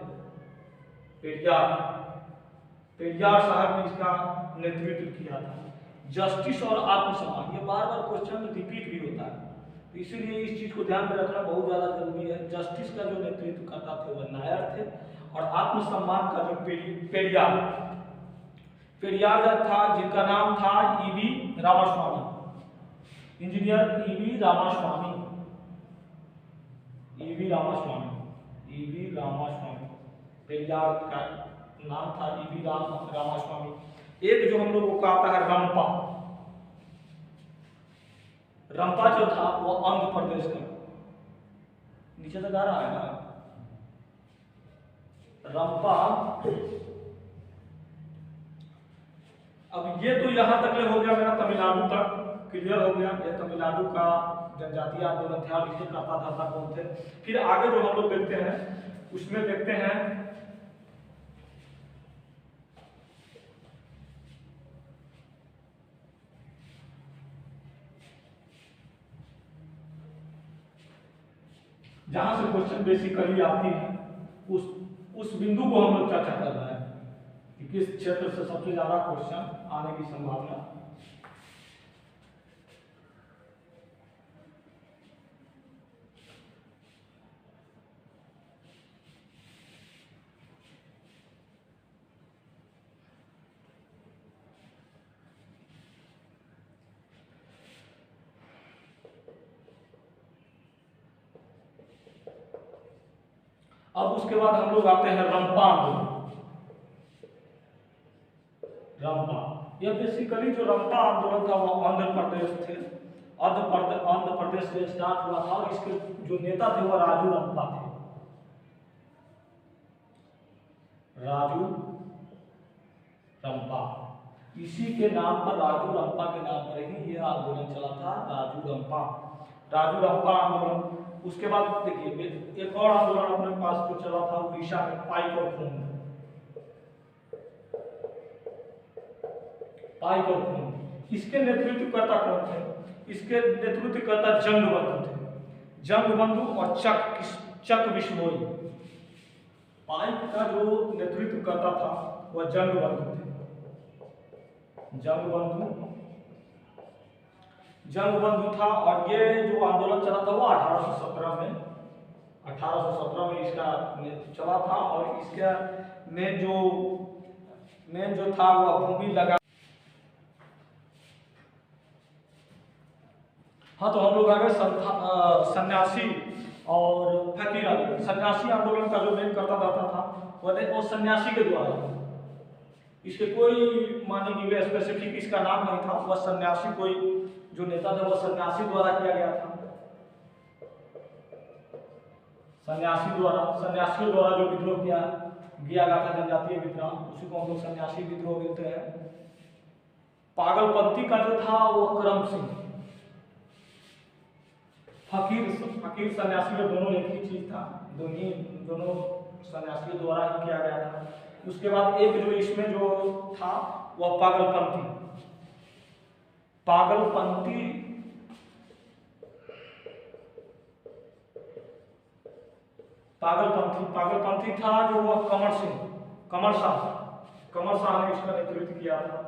पेरियार साहब ने इसका नेतृत्व किया था। जस्टिस और आत्मसम्मान, ये बार बार क्वेश्चन रिपीट भी होता है, तो इसीलिए इस चीज को ध्यान में रखना बहुत ज्यादा जरूरी है। जस्टिस का जो नेतृत्व करता थे वह नायर थे और आत्मसम्मान का जो पेरियार था जिनका नाम था EV Ramaswamy, engineer EV Ramaswamy. EV Ramaswamy, EV Ramaswamy, Periyar का नाम था ईवी रामास्वामी। एक जो हम लोगों को आता है रंपा, रंपा जो था वो आंध्र प्रदेश का, नीचे तक आ रहा है ना, रंपा। अब ये तो यहाँ तक हो गया मेरा तमिलनाडु तक क्लियर हो गया, ये तमिलनाडु का जनजातीय आंदोलन था, इसके करता धर्ता कौन थे। फिर आगे जो हम लोग देखते हैं उसमें देखते हैं जहां से क्वेश्चन बेसिकली आती है उस बिंदु को हम लोग चर्चा कर रहे हैं कि किस क्षेत्र से सबसे ज्यादा क्वेश्चन आने की संभावना। अब उसके बाद हम लोग आते हैं रंपा आंदोलन। रंपा, यह बेसिकली जो रंपा आंदोलन था वो आंध्र प्रदेश थे, आंध्र प्रदेश से स्टार्ट हुआ था और इसके जो नेता थे वो राजू रंपा थे, राजू रंपा। इसी के नाम पर, राजू रंपा के नाम पर ही यह आंदोलन चला था, राजू रंपा, राजू रंपा आंदोलन। उसके बाद देखिए एक और आंदोलन अपने पास जो चला था उड़ीसा में, पाइक और खून, पाइक और खून। इसके नेतृत्वकर्ता कौन थे? इसके नेतृत्वकर्ता जंगबंधु थे, जंगबंधु और चक विश्नोई। पाइक का जो नेतृत्वकर्ता था वह जंगबंधु थे, जंगबंधु था। और ये जो आंदोलन चला था वो 1817 में इसका चला था और इसका मेन जो था वो भूमि लगा। हाँ, तो हम लोग आ गए सन्यासी और फकीर आंदोलन। सन्यासी आंदोलन का जो मेन करता रहता था वो सन्यासी के द्वारा, इसके कोई माने कि स्पेसिफिक इसका नाम नहीं था, वह सन्यासी कोई जो नेता था वह सन्यासी द्वारा किया गया था, सन्यासियों द्वारा जो विद्रोह किया गया था, जनजातीय विद्रोह, उसी को हम लोग सन्यासी विद्रोह बोलते हैं। पागलपंथी का जो था वो करम सिंह, फकीर सन्यासी में दोनों एक ही चीज था, दोनों सन्यासियों द्वारा ही किया गया था। उसके बाद एक जो इसमें जो था वह पागलपंथी था जो वह कमर शाह ने इसका नेतृत्व किया था,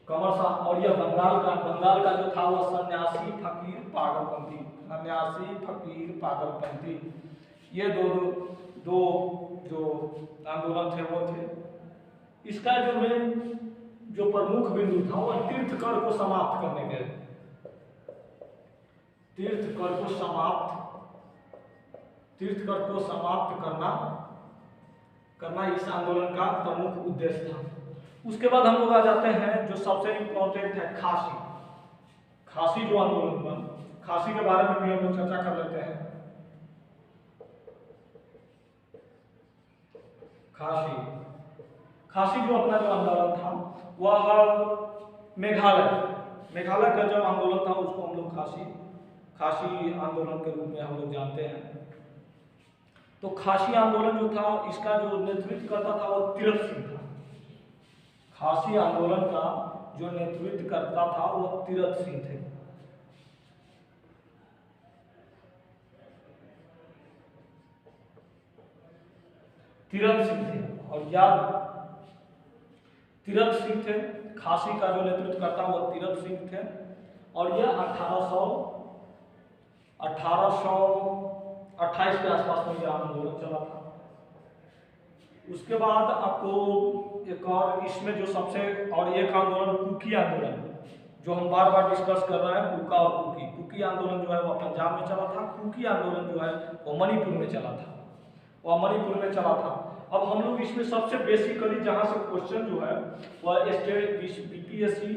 कमर शाह। और यह बंगाल का जो था वह सन्यासी फकीर पागलपंथी, ये दो जो आंदोलन थे वो थे। इसका जो प्रमुख बिंदु था वह तीर्थकर को समाप्त करने के, तीर्थकर को समाप्त करना इस आंदोलन का प्रमुख उद्देश्य था। उसके बाद हम लोग आ जाते हैं जो सबसे इम्पोर्टेंट है खासी जो आंदोलन हुआ, खासी के बारे में भी हम लोग चर्चा कर लेते हैं। खासी जो अपना जो आंदोलन था वह मेघालय का जो आंदोलन था उसको हम लोग खासी आंदोलन के रूप में हम लोग जानते हैं। तो खासी आंदोलन जो था इसका जो नेतृत्व करता था वो तीरथ सिंह था। खासी आंदोलन का जो नेतृत्व करता था वो तीरथ सिंह थे। और याद तीरथ सिंह थे, खासी का जो नेतृत्व करता वो तीरथ सिंह थे। और यह 1828 के आसपास में यह आंदोलन चला था। उसके बाद आपको एक और इसमें जो सबसे और एक आंदोलन कुकी आंदोलन जो हम बार बार डिस्कस कर रहे हैं, कुका और कुकी। कुकी आंदोलन जो है वह पंजाब में चला था, कुकी आंदोलन जो है वो मणिपुर में चला था, वह मणिपुर में चला था। अब हम लोग इसमें सबसे बेसिकली जहाँ से क्वेश्चन जो है वह स्टेट बीपीएससी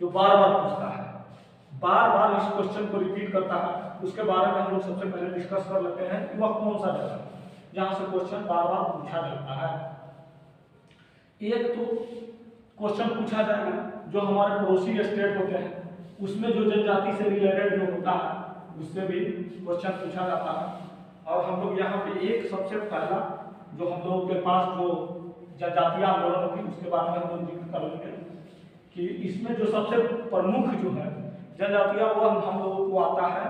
जो बार बार पूछता है, बार बार इस क्वेश्चन को रिपीट करता है, उसके बारे में हम लोग सबसे पहले डिस्कस कर लेते हैं कि वह कौन सा जगह है जहाँ से क्वेश्चन बार बार पूछा जाता है। एक तो क्वेश्चन पूछा जाएगा जो हमारे पड़ोसी स्टेट होते हैं, उसमें जो जनजाति से रिलेटेड जो होता है उससे भी क्वेश्चन पूछा जाता है। और हम लोग यहाँ पे एक सबसे पहला जो हम लोगों के पास जो जनजातीय आंदोलन थी उसके बारे में हम लोग जिक्र कर लेंगे कि इसमें जो सबसे प्रमुख जो है जनजातीय वो हम लोगों को आता है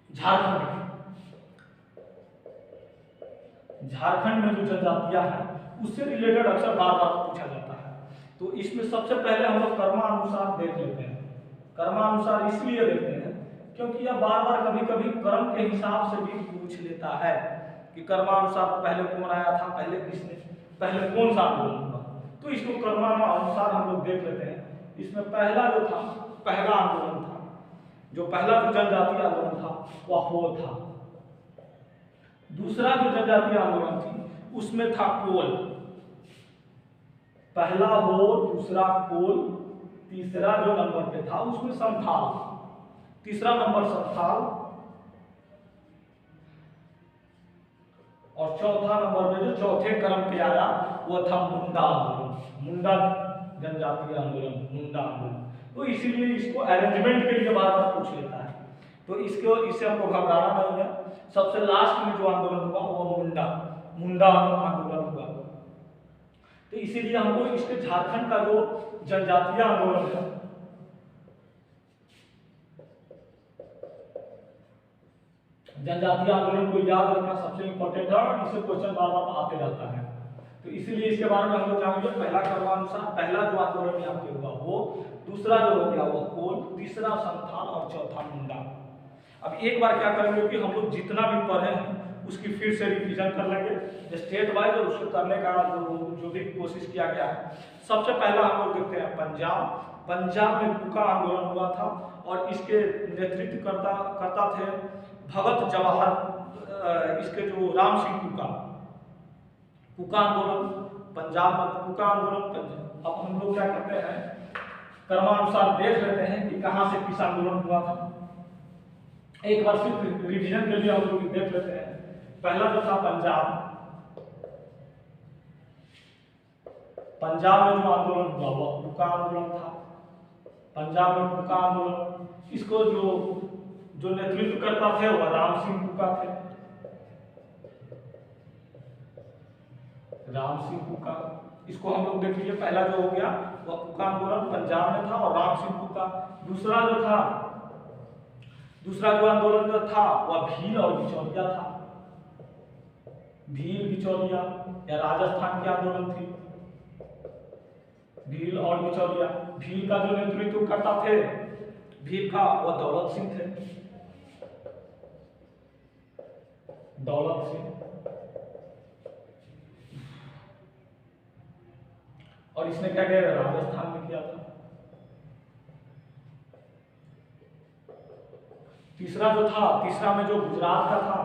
झारखंड। झारखंड में जो जनजातियां हैं उससे रिलेटेड अक्सर बार बार पूछा जाता है। तो इसमें सबसे पहले हम लोग कर्मानुसार देख लेते हैं। कर्मानुसार इसलिए देखते हैं क्योंकि यह बार बार कभी कभी कर्म के हिसाब से भी पूछ लेता है कि कर्मानुसार पहले कौन आया था, पहले किसने, पहले कौन सा आंदोलन हुआ। तो इसको कर्मानुसार हम लोग देख लेते हैं। इसमें पहला जो था, पहला आंदोलन था, जो पहला जो जनजातीय आंदोलन था वह हो था। दूसरा जो जनजातीय आंदोलन थी उसमें था कोल। पहला हो, दूसरा कोल, तीसरा जो नंबर पे था उसमें संथाल, तीसरा नंबर संथाल और चौथा नंबर पे जो चौथे क्रम पे आया वो था मुंडा आंदोलन, मुंडा जनजातीय आंदोलन, मुंडा आंदोलन। तो इसीलिए इसको अरेंजमेंट के लिए बार बार पूछ लेता है। तो इससे हमको घबराना नहीं है। सबसे लास्ट में जो आंदोलन हुआ वो मुंडा आंदोलन हुआ। तो इसीलिए हमको इसके झारखंड का जो जनजातीय आंदोलन है, जनजातीय आंदोलन को याद रखना सबसे इंपॉर्टेंट है और इससे क्वेश्चन बार बार आते रहता है। तो इसीलिए इसके बारे में हम लोग जानेंगे। पहला क्रमानुसार पहला जो आंदोलन यहाँ पे हुआ वो, दूसरा जो हो गया वो कोल, तीसरा संथाल और चौथा मुंडा। अब एक बार क्या करेंगे कि हम लोग जितना भी पढ़े हैं उसकी फिर से रिवीजन कर लेंगे स्टेट वाइज, और उसको करने का जो भी कोशिश किया गया है। सबसे पहला हम लोग देखते हैं पंजाब में कुका आंदोलन हुआ था और इसके नेतृत्व करता थे भगत जवाहर, इसके जो राम सिंह कुका आंदोलन, पंजाब में कुका आंदोलन। अब हम लोग क्या करते हैं, क्रमानुसार देख लेते हैं कि कहाँ से किस आंदोलन हुआ था। एक बार सिर्फ रिवीजन के लिए हम लोग देख लेते हैं। पहला जो था पंजाब में जो आंदोलन हुआ वह कुका आंदोलन था। पंजाब में कुका आंदोलन, इसको जो नेतृत्व करता थे वह राम सिंह कुका थे, राम सिंह कुका। इसको हम लोग देख लीजिए, पहला जो हो गया वह कुका आंदोलन पंजाब में था और राम सिंह कुका। दूसरा जो आंदोलन जो था वह भील और बिचौलिया था। भील बिचौलिया या राजस्थान की आंदोलन थी, भील और बिचौलिया। भील का जो नेतृत्व करता थे, भील का वह दौलत सिंह थे, दौलत सिंह। और इसने क्या किया, राजस्थान में किया था। तीसरा में जो गुजरात का था,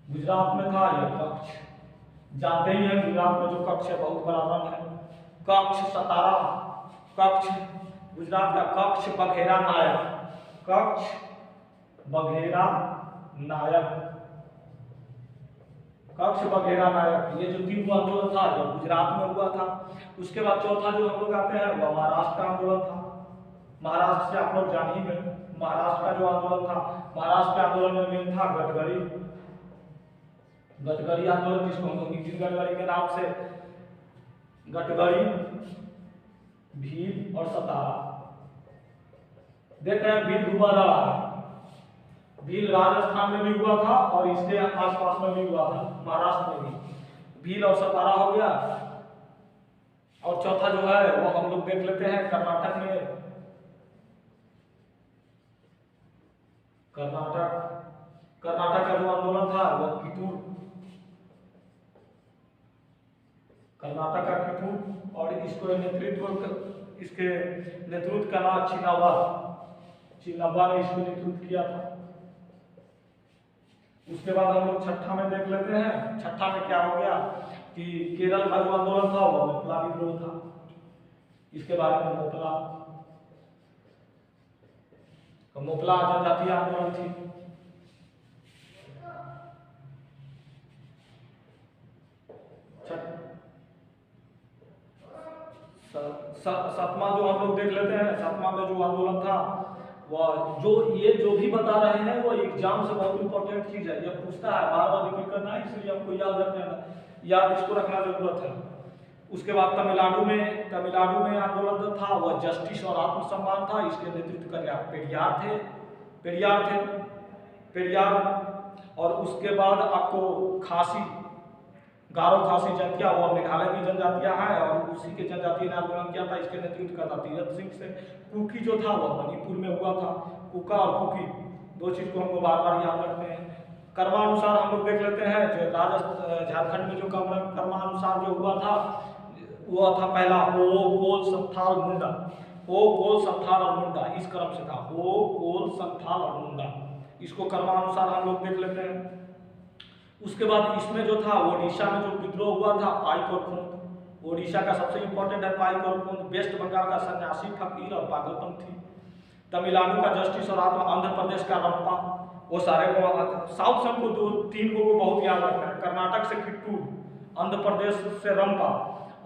गुजरात में था यह कच्छ। जानते ही हैं गुजरात में जो कच्छ है बहुत बड़ा रण है, कच्छ, सतारा, कच्छ, गुजरात का कच्छ बघेरा नायक, कच्छ बघेरा नायक, कच्छ बघेरा नायक। ये जो तीन आंदोलन था जो गुजरात में हुआ था। उसके बाद चौथा जो हम लोग आते हैं वह महाराष्ट्र का आंदोलन था। महाराष्ट्र से आप लोग जान ही गए, महाराष्ट्र का जो आंदोलन था, महाराष्ट्र के आंदोलन में मेन था गडकरी आंदोलन, जिसको हम लोग नितिन गडकरी के नाम से, गडकरी, भील और सतारा। देख रहे हैं भील दोबारा रहा है। भील राजस्थान में भी हुआ था और इसके आसपास में भी हुआ था, महाराष्ट्र में भी। भील और सतारा हो गया। और चौथा जो है वो हम लोग देख लेते हैं कर्नाटक में, कर्नाटक का जो आंदोलन था वह कितूर, कर्नाटक का कितूर। और इसको इसके नेतृत्व का नाम चिन्नावा ने इसको नेतृत्व किया था। उसके बाद हम लोग छठा में देख लेते हैं। छठा में क्या हो गया कि केरल का जो आंदोलन था वो मोपला विद्रोह था। इसके बारे में मोपला जनजातीय आंदोलन थी। सातवां जो हम लोग देख लेते हैं, सातवां में जो आंदोलन था वह जो भी बता रहे हैं वो एग्जाम से बहुत इंपॉर्टेंट चीज है। यह पूछता है, बार बार रिपीट करना है, इसलिए हमको इसको रखना जरूरत है। उसके बाद तमिलनाडु में आंदोलन था, वह जस्टिस और आत्मसम्मान था। इसके नेतृत्व कर पेरियार। और उसके बाद आपको गारो खासी जनजातियाँ, वो मेघालय की जनजातियाँ हैं और उसी के जनजातीय ने आंदोलन किया था। इसके नेतृत्व करता तीरथ सिंह से। कुकी जो था वह मणिपुर में हुआ था। कुका और कुकी दो चीज को हमको बार बार याद रखते हैं। कर्मानुसार हम लोग देख लेते हैं, जो झारखंड में जो कर्मानुसार जो हुआ था वह था पहला हो कोल संथाल मुंडा। हो कोल संथाल और मुंडा इस क्रम से था, हो कोल संथाल और मुंडा। इसको कर्मानुसार हम लोग देख लेते हैं। उसके बाद इसमें जो था ओडिशा में जो विद्रोह हुआ था पाइक और खूंट। ओडिशा का सबसे इंपॉर्टेंट है पाइक और खूंट। वेस्ट बंगाल का सन्यासी फकीर और पागलपंथी। तमिलनाडु का जस्टिस और आंध्र प्रदेश का रंपा। वो सारे को साउथ से हमको तीन को बहुत याद रखना है। कर्नाटक से किट्टू, आंध्र प्रदेश से रंपा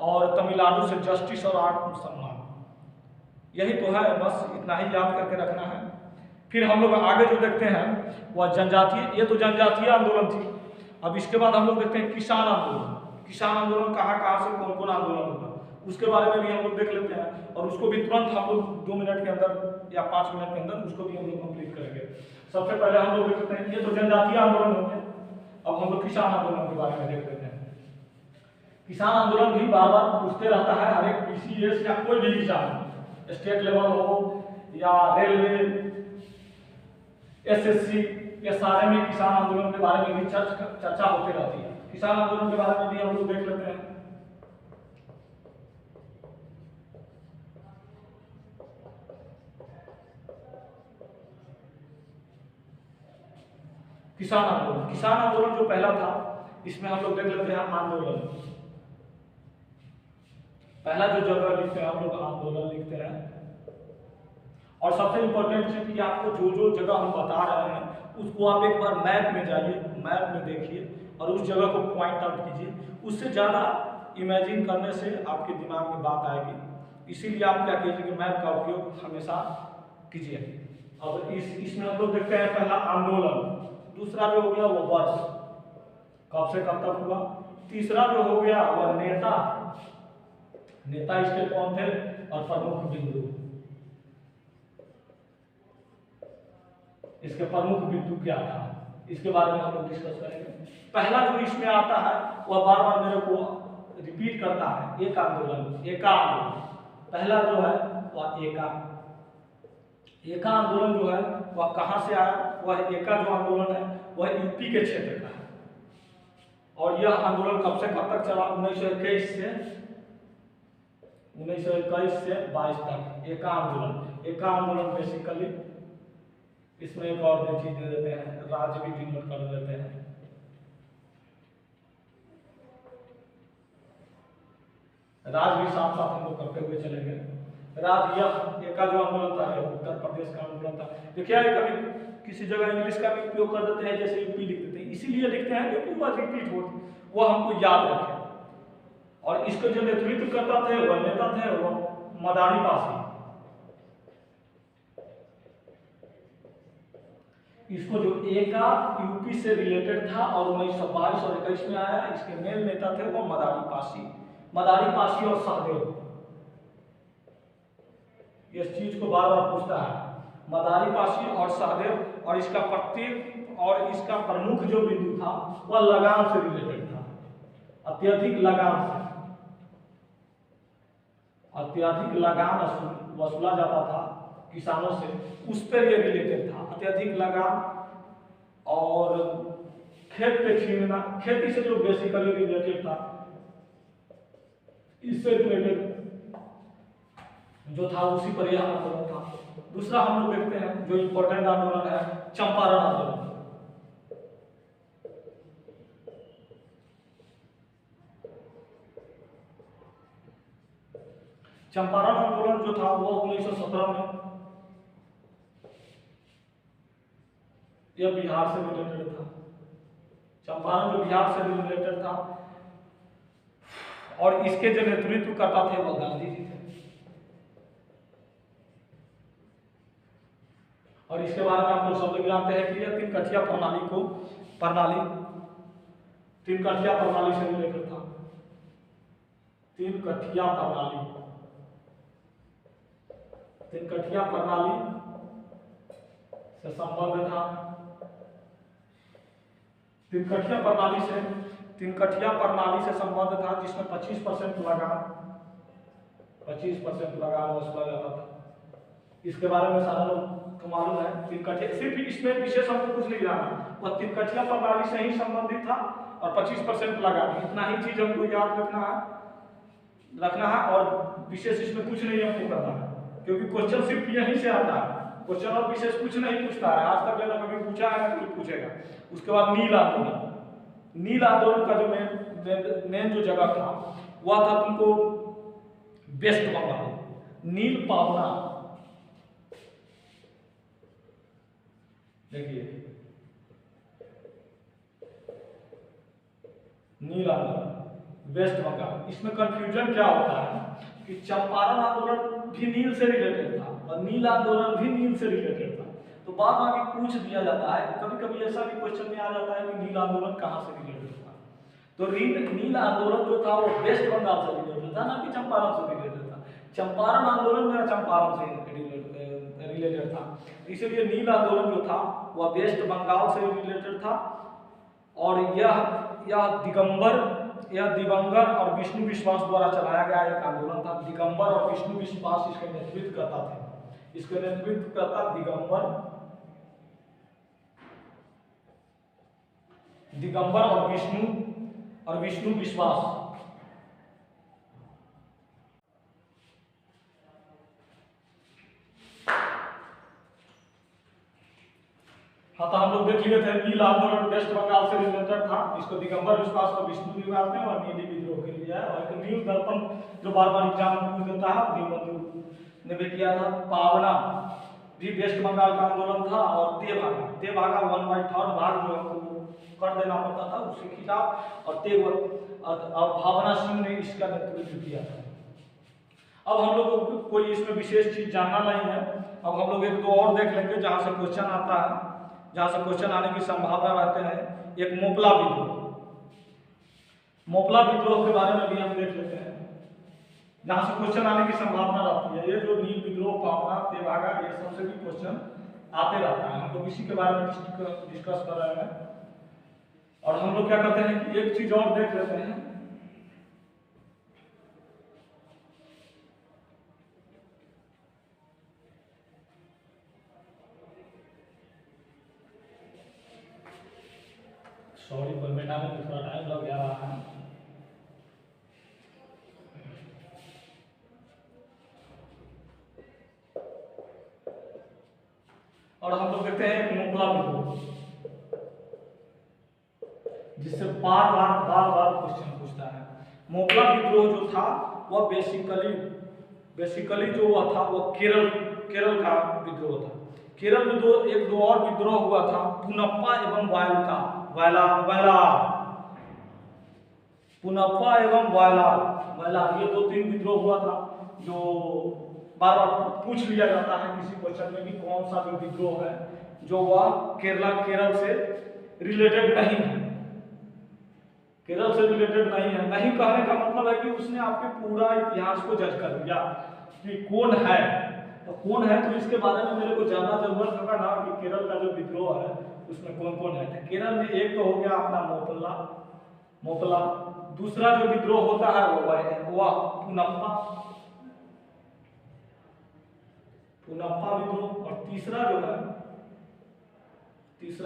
और तमिलनाडु से जस्टिस और आत्मसम्मान। यही तो है, बस इतना ही याद करके रखना है। फिर हम लोग आगे जो देखते हैं वह जनजातीय, ये तो जनजातीय आंदोलन थी। अब इसके बाद हम लोग देखते हैं किसान आंदोलन। किसान आंदोलन कहाँ से कौन आंदोलन होगा उसके बारे में भी हम लोग देख लेते हैं और उसको भी तुरंत हम लोग 2 मिनट के अंदर या 5 मिनट के अंदर उसको भी हम लोग कंप्लीट करेंगे। सबसे पहले हम लोग देख लेते हैं, ये तो जनजातीय आंदोलन हो गया। अब हम लोग किसान आंदोलन के बारे में देख लेते हैं। किसान आंदोलन भी बार बार पूछते रहता है हर एक PCS या कोई भी एग्जाम, स्टेट लेवल हो या रेलवे, SSC, ये सारे में किसान आंदोलन के बारे में भी चर्चा होती रहती है। किसान आंदोलन के बारे में भी हम लोग देख लेते हैं। किसान आंदोलन जो पहला था इसमें हम लोग देख लेते हैं आंदोलन। पहला जो जगह लिखते हैं हम लोग आंदोलन लिखते हैं। और सबसे इंपॉर्टेंट चीज कि आपको जो जगह हम बता रहे हैं उसको आप एक बार मैप में जाइए, मैप में देखिए और उस जगह को पॉइंट आउट कीजिए। उससे ज़्यादा इमेजिन करने से आपके दिमाग में बात आएगी। इसीलिए आप क्या कीजिए कि मैप का उपयोग हमेशा कीजिए। अब इसमें हम लोग देखते हैं पहला आंदोलन। दूसरा जो हो गया वो वर्ष, कब से कब तक हुआ। तीसरा जो हो गया वह नेता इसके कौन थे और प्रमुख बिंदु, इसके प्रमुख बिंदु क्या था, इसके बारे में हम लोग डिस्कस करेंगे। पहला जो इसमें आता है वह बार बार मेरे को रिपीट करता है, एका आंदोलन। पहला जो है वह एका आंदोलन जो है वह कहाँ से आया। वह एका जो आंदोलन है वह यूपी के क्षेत्र का है और यह आंदोलन कब से कब तक चला, 1921 से 22 तक। एका आंदोलन बेसिकली, इसमें एक और भी चीज दे देते हैं, राज्य भी डिनोट कर देते हैं। राज्य भी साथ साथ हम लोग करते हुए चलेंगे। राज्य यह एका जो आंदोलन था उत्तर प्रदेश का आंदोलन था। देखिए कभी किसी जगह इंग्लिश का भी उपयोग कर देते हैं, जैसे यूपी लिख देते हैं, इसीलिए लिखते हैं क्योंकि वह रिपीट होती, वो हमको याद रखें। और इसको जो नेतृत्व करता थे वह नेता थे वह मदारी पासी। इसको जो एका यूपी से रिलेटेड था और 1922 और 21 में आया। इसके मेन नेता थे वो मदारी पासी और सहदेव। इस चीज को बार बार पूछता है, मदारी पासी और सहदेव। और इसका प्रत्येक और इसका प्रमुख जो बिंदु था वह लगान से रिलेटेड था, अत्यधिक लगान वसूला जाता था किसानों से, उस पर यह रिलेटेड था। अत्यधिक लगान और खेत पे छीनना, खेती से जो बेसिकली रिलेटेड था। इससे रिलेटेड जो था उसी पर यह आंदोलन था। दूसरा हम लोग देखते हैं जो इम्पोर्टेंट आंदोलन है, चंपारण आंदोलन। चंपारण आंदोलन जो था वो 1917 में, यह बिहार से रिलेटेड था। चंपारण जो बिहार से रिलेटेड था और इसके जो नेतृत्व करता थे वह गांधी जी थे। और इसके बारे में आप लोग सब लोग जानते हैं कि यह तीन कठिया प्रणाली से रिलेटेड था। तीन कठिया प्रणाली से संबंध था। तीन कठिया प्रणाली से संबंध था जिसमें 25% लगान वसूला जाता था। इसके बारे में सारा लोग को मालूम है। तीन कठिया, सिर्फ इसमें विशेष हमको कुछ नहीं जाना, वह तीन कठिया प्रणाली से ही संबंधित था और 25% लगान, इतना ही चीज हमको याद रखना है और विशेष इसमें कुछ नहीं हमको करना है, क्योंकि क्वेश्चन सिर्फ यहीं से आता है। क्वेश्चन और विशेष कुछ नहीं पूछता है, आज तक लेना कभी पूछा है ना कोई पूछेगा। उसके बाद नील आंदोलन का जो मेन जो जगह था वह था तुमको वेस्ट बंगाल। नील पावना, देखिए नील आंदोलन वेस्ट बंगाल। इसमें कंफ्यूजन क्या होता है कि चंपारण आंदोलन भी नील से रिलेटेड था और नील आंदोलन भी नील से रिलेटेड था। तो बाद में आगे पूछ दिया जाता है, कभी कभी ऐसा भी क्वेश्चन में आ जाता है कि नील आंदोलन कहाँ से रिलेटेड था। तो नील आंदोलन जो था वो वेस्ट बंगाल से रिलेटेड था, ना कि चंपारण से रिलेटेड था। चंपारण आंदोलन मेरा चंपारण से रिलेटेड था, इसलिए नील आंदोलन जो था वह वेस्ट बंगाल से रिलेटेड था। और यह दिगंबर और विष्णु विश्वास द्वारा चलाया गया एक आंदोलन था। दिगंबर और विष्णु विश्वास इसके नेतृत्व करता थे। इसके नेतृत्व करता दिगंबर और विष्णु विश्वास। हाँ, तो हम लोग देख लिए थे नील आंदोलन वेस्ट बंगाल से रिलेटेड था। इसको दिगंबर विश्वास को विष्णु विश्वास में और नीली विद्रोह के लिए है। और एक नील दर्पण जो बार बार एग्जाम में पूछ देता है, दीनबंधु ने भी किया था। पावना भी वेस्ट बंगाल का आंदोलन था। और तेभागा 1/3 भाग जो हमको कर देना पड़ता था उसके खिलाफ, और भावना सिंह ने इसका नेतृत्व किया था। अब हम लोग को कोई इसमें विशेष चीज जानना नहीं है। अब हम लोग एक दो और देख लेंगे जहाँ से क्वेश्चन आता है, जहाँ से क्वेश्चन आने की संभावना रहते हैं। एक मोपला विद्रोह के बारे में भी हम देख लेते हैं, जहाँ से क्वेश्चन आने की संभावना रहती है। ये जो नील विद्रोह, पावना, तेभागा, ये सबसे भी क्वेश्चन आते रहता है। हम लोग इसी के बारे में डिस्कस कर रहे हैं। और हम लोग क्या करते हैं कि एक चीज और देख लेते हैं। सॉरी, पर बेटा में थोड़ा टाइम लग गया है। और हम लोग देखते हैं एक मोपला विद्रोह, जिससे बार बार क्वेश्चन पूछता है। मोपला विद्रोह जो था वह बेसिकली जो हुआ था वो केरल का विद्रोह था। केरल में एक दो और विद्रोह हुआ था, पुनप्पा एवं वायलार, ये 2-3 विद्रोह हुआ था जो बार बार पूछ लिया जाता है किसी क्वेश्चन में कि कौन सा जो विद्रोह है जो वह केरल से रिलेटेड नहीं है। केरल से रिलेटेड नहीं है, नहीं कहने का मतलब है कि उसने आपके पूरा इतिहास को जज कर दिया कि कौन है। तो कौन है, तो इसके बारे में मेरे को जानना जरूरत होगा ना कि केरल का जो विद्रोह है उसमें कौन कौन है। तो केरल में एक तो हो गया अपना मोपला, दूसरा जो विद्रोह होता है वो पुनप्पा विद्रोह, और तीसरा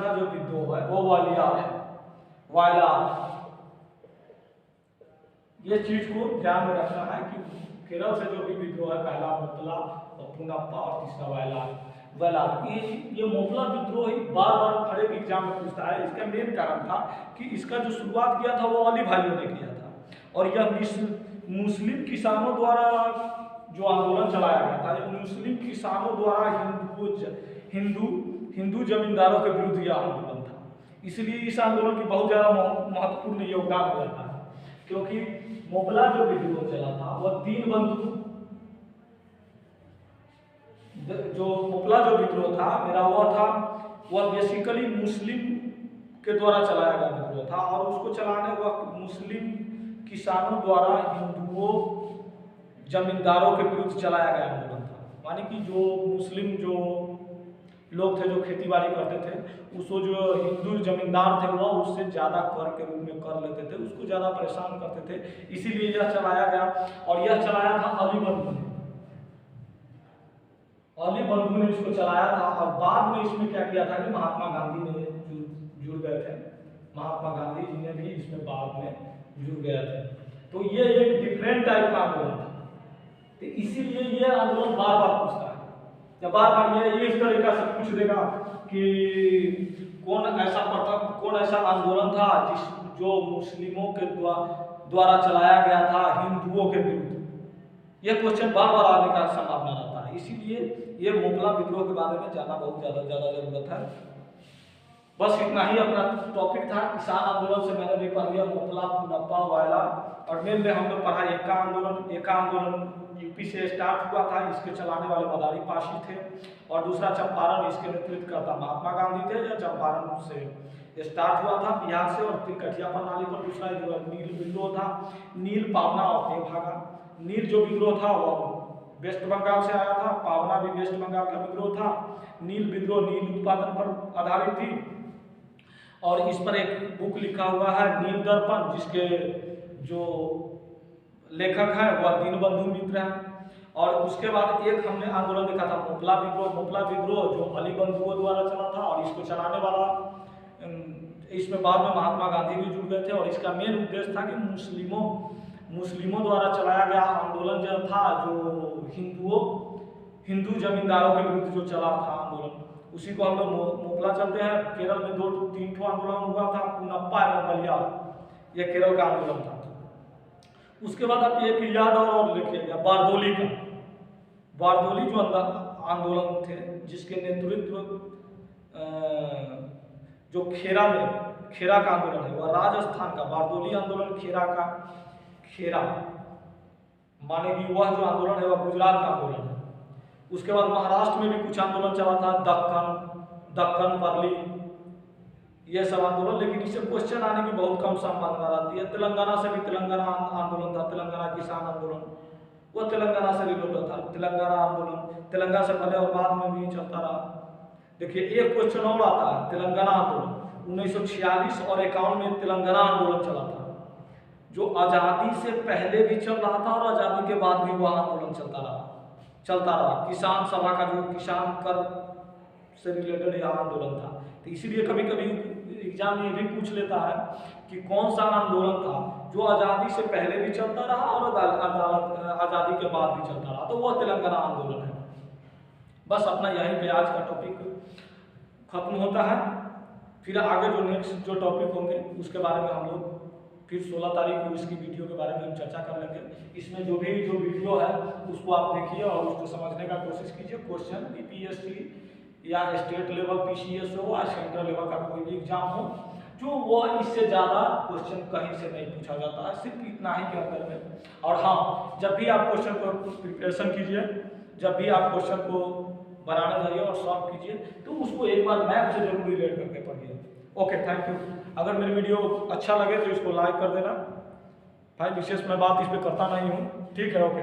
जो विद्रोह है वो वायलार। ये चीज को ध्यान में रखना है कि केरल से जो भी विद्रोह है, पहला मोपला और पुनप्पा और तीसरा वयलार, ये मोपला विद्रोह ही बार बार हर एक एग्जाम में पूछता है। इसका मेन कारण था कि इसका जो शुरुआत किया था वो अली भाइयों ने किया था, और यह मुस्लिम किसानों द्वारा जो आंदोलन चलाया गया था, मुस्लिम किसानों द्वारा हिंदू जमींदारों के विरुद्ध यह आंदोलन था। इसलिए इस आंदोलन की बहुत ज़्यादा महत्वपूर्ण योगदान हो जाता है, क्योंकि मोपला जो विद्रोह चला था वह दीनबंधु, जो मोपला जो विद्रोह था मेरा वह बेसिकली मुस्लिम के द्वारा चलाया गया विद्रोह था, और उसको चलाने वक्त मुस्लिम किसानों द्वारा हिंदुओं जमींदारों के विरुद्ध चलाया गया आंदोलन था। माने कि जो मुस्लिम जो लोग थे जो खेती बाड़ी करते थे, उसको जो हिंदू जमींदार थे वह उससे ज़्यादा कर के रूप में कर लेते थे, उसको ज़्यादा परेशान करते थे, इसीलिए यह चलाया गया। और यह चलाया था अली बंधु ने, अली बंधु ने इसको चलाया था। और बाद में इसमें क्या किया था कि महात्मा गांधी ने जुड़ गए थे, महात्मा गांधी जी ने भी इसमें बाद में जुड़ गए थे। तो ये एक डिफरेंट टाइप का आंदोलन था, तो इसीलिए ये आंदोलन बार बार पूछता है, या बार बार ये इस तरीका से पूछ देगा कि कौन ऐसा आंदोलन था जो मुस्लिमों के द्वारा चलाया गया था हिंदुओं के विरुद्ध। यह क्वेश्चन बार बार आने का संभावना रहता है, इसीलिए ये मोपला विद्रोह के बारे में जानना बहुत ज़्यादा जरूरत है। बस इतना ही अपना टॉपिक था। किसान आंदोलन से मैंने भी पढ़ लिया मोपला, पुनप्पा, वयलार, और मेन में हम लोग पढ़ा एका आंदोलन यूपी से स्टार्ट हुआ था। इसके चलाने वाले मदारी पाशी थे, और दूसरा चंपारण, इसके नेतृत्व करता महात्मा गांधी थे। या चंपारण से स्टार्ट हुआ था बिहार से, और तिलकठिया प्रणाली पर दूसरा नील विद्रोह था। नील, पावना और तेभागा। नील जो विद्रोह था वह वेस्ट बंगाल से आया था, पावना भी वेस्ट बंगाल का विद्रोह था। नील विद्रोह नील उत्पादन पर आधारित थी, और इस पर एक बुक लिखा हुआ है नील दर्पण, जिसके जो लेखक है वह दीनबंधु मित्र हैं। और उसके बाद एक हमने आंदोलन देखा था मोपला विद्रोह जो अली बंधुओं द्वारा चला था, और इसको चलाने वाला इसमें बाद में महात्मा गांधी भी जुड़ गए थे। और इसका मेन उद्देश्य था कि मुस्लिमों द्वारा चलाया गया आंदोलन जो था, जो हिंदू जमींदारों के विरुद्ध जो चला था आंदोलन, उसी को हम लोग मोपला चलते हैं। केरल में 2-3 ठो आंदोलन हुआ था, पुनप्पा एवं वयलार, यह केरल का आंदोलन था। उसके बाद आप एक याद और लिखिएगा बारदोली का। बारदोली जो आंदोलन थे, जिसके नेतृत्व जो खेरा का आंदोलन है वह राजस्थान का, बारदोली आंदोलन खेरा माने कि वह जो आंदोलन है वह गुजरात का आंदोलन है। उसके बाद महाराष्ट्र में भी कुछ आंदोलन चला था, दक्कन परली, ये सब आंदोलन। लेकिन इससे क्वेश्चन आने की बहुत कम संभावना रहती है। तेलंगाना से भी तेलंगाना आंदोलन था, तेलंगाना किसान आंदोलन, वो तेलंगाना से रिलेटेड था। तेलंगाना आंदोलन तेलंगाना से पहले और बाद में भी चलता रहा। देखिए एक क्वेश्चन और आता है, तेलंगाना आंदोलन 1946 और 51 में तेलंगाना आंदोलन चला था, जो आज़ादी से पहले भी चल रहा था और आज़ादी के बाद भी वह आंदोलन चलता रहा। किसान सभा का जो किसान कर से रिलेटेड यह आंदोलन था। तो इसीलिए कभी कभी एग्जाम में ये भी पूछ लेता है कि कौन सा आंदोलन था जो आज़ादी से पहले भी चलता रहा और आज़ादी के बाद भी चलता रहा, तो वह तेलंगाना आंदोलन है। बस अपना यहीं पे आज का टॉपिक खत्म होता है। फिर आगे जो नेक्स्ट जो टॉपिक होंगे उसके बारे में हम लोग फिर 16 तारीख को इसकी वीडियो के बारे में हम चर्चा कर लेंगे। इसमें जो वीडियो है उसको आप देखिए और उसको समझने का कोशिश कीजिए। क्वेश्चन बीपीएससी या स्टेट लेवल पीसीएस हो या सेंट्रल लेवल का कोई भी एग्जाम हो, जो वो इससे ज़्यादा क्वेश्चन कहीं से नहीं पूछा जाता है, सिर्फ इतना ही के अंदर में। और हाँ, जब भी आप क्वेश्चन को प्रिपरेशन कीजिए, जब भी आप क्वेश्चन को बनाने जाइए और सॉल्व कीजिए, तो उसको एक बार मैप से जरूर रिलेट करके पढ़िए। Okay, thank you. अगर मेरी वीडियो अच्छा लगे तो इसको लाइक कर देना भाई, विशेष मैं बात इस पर करता नहीं हूँ, ठीक है। ओके।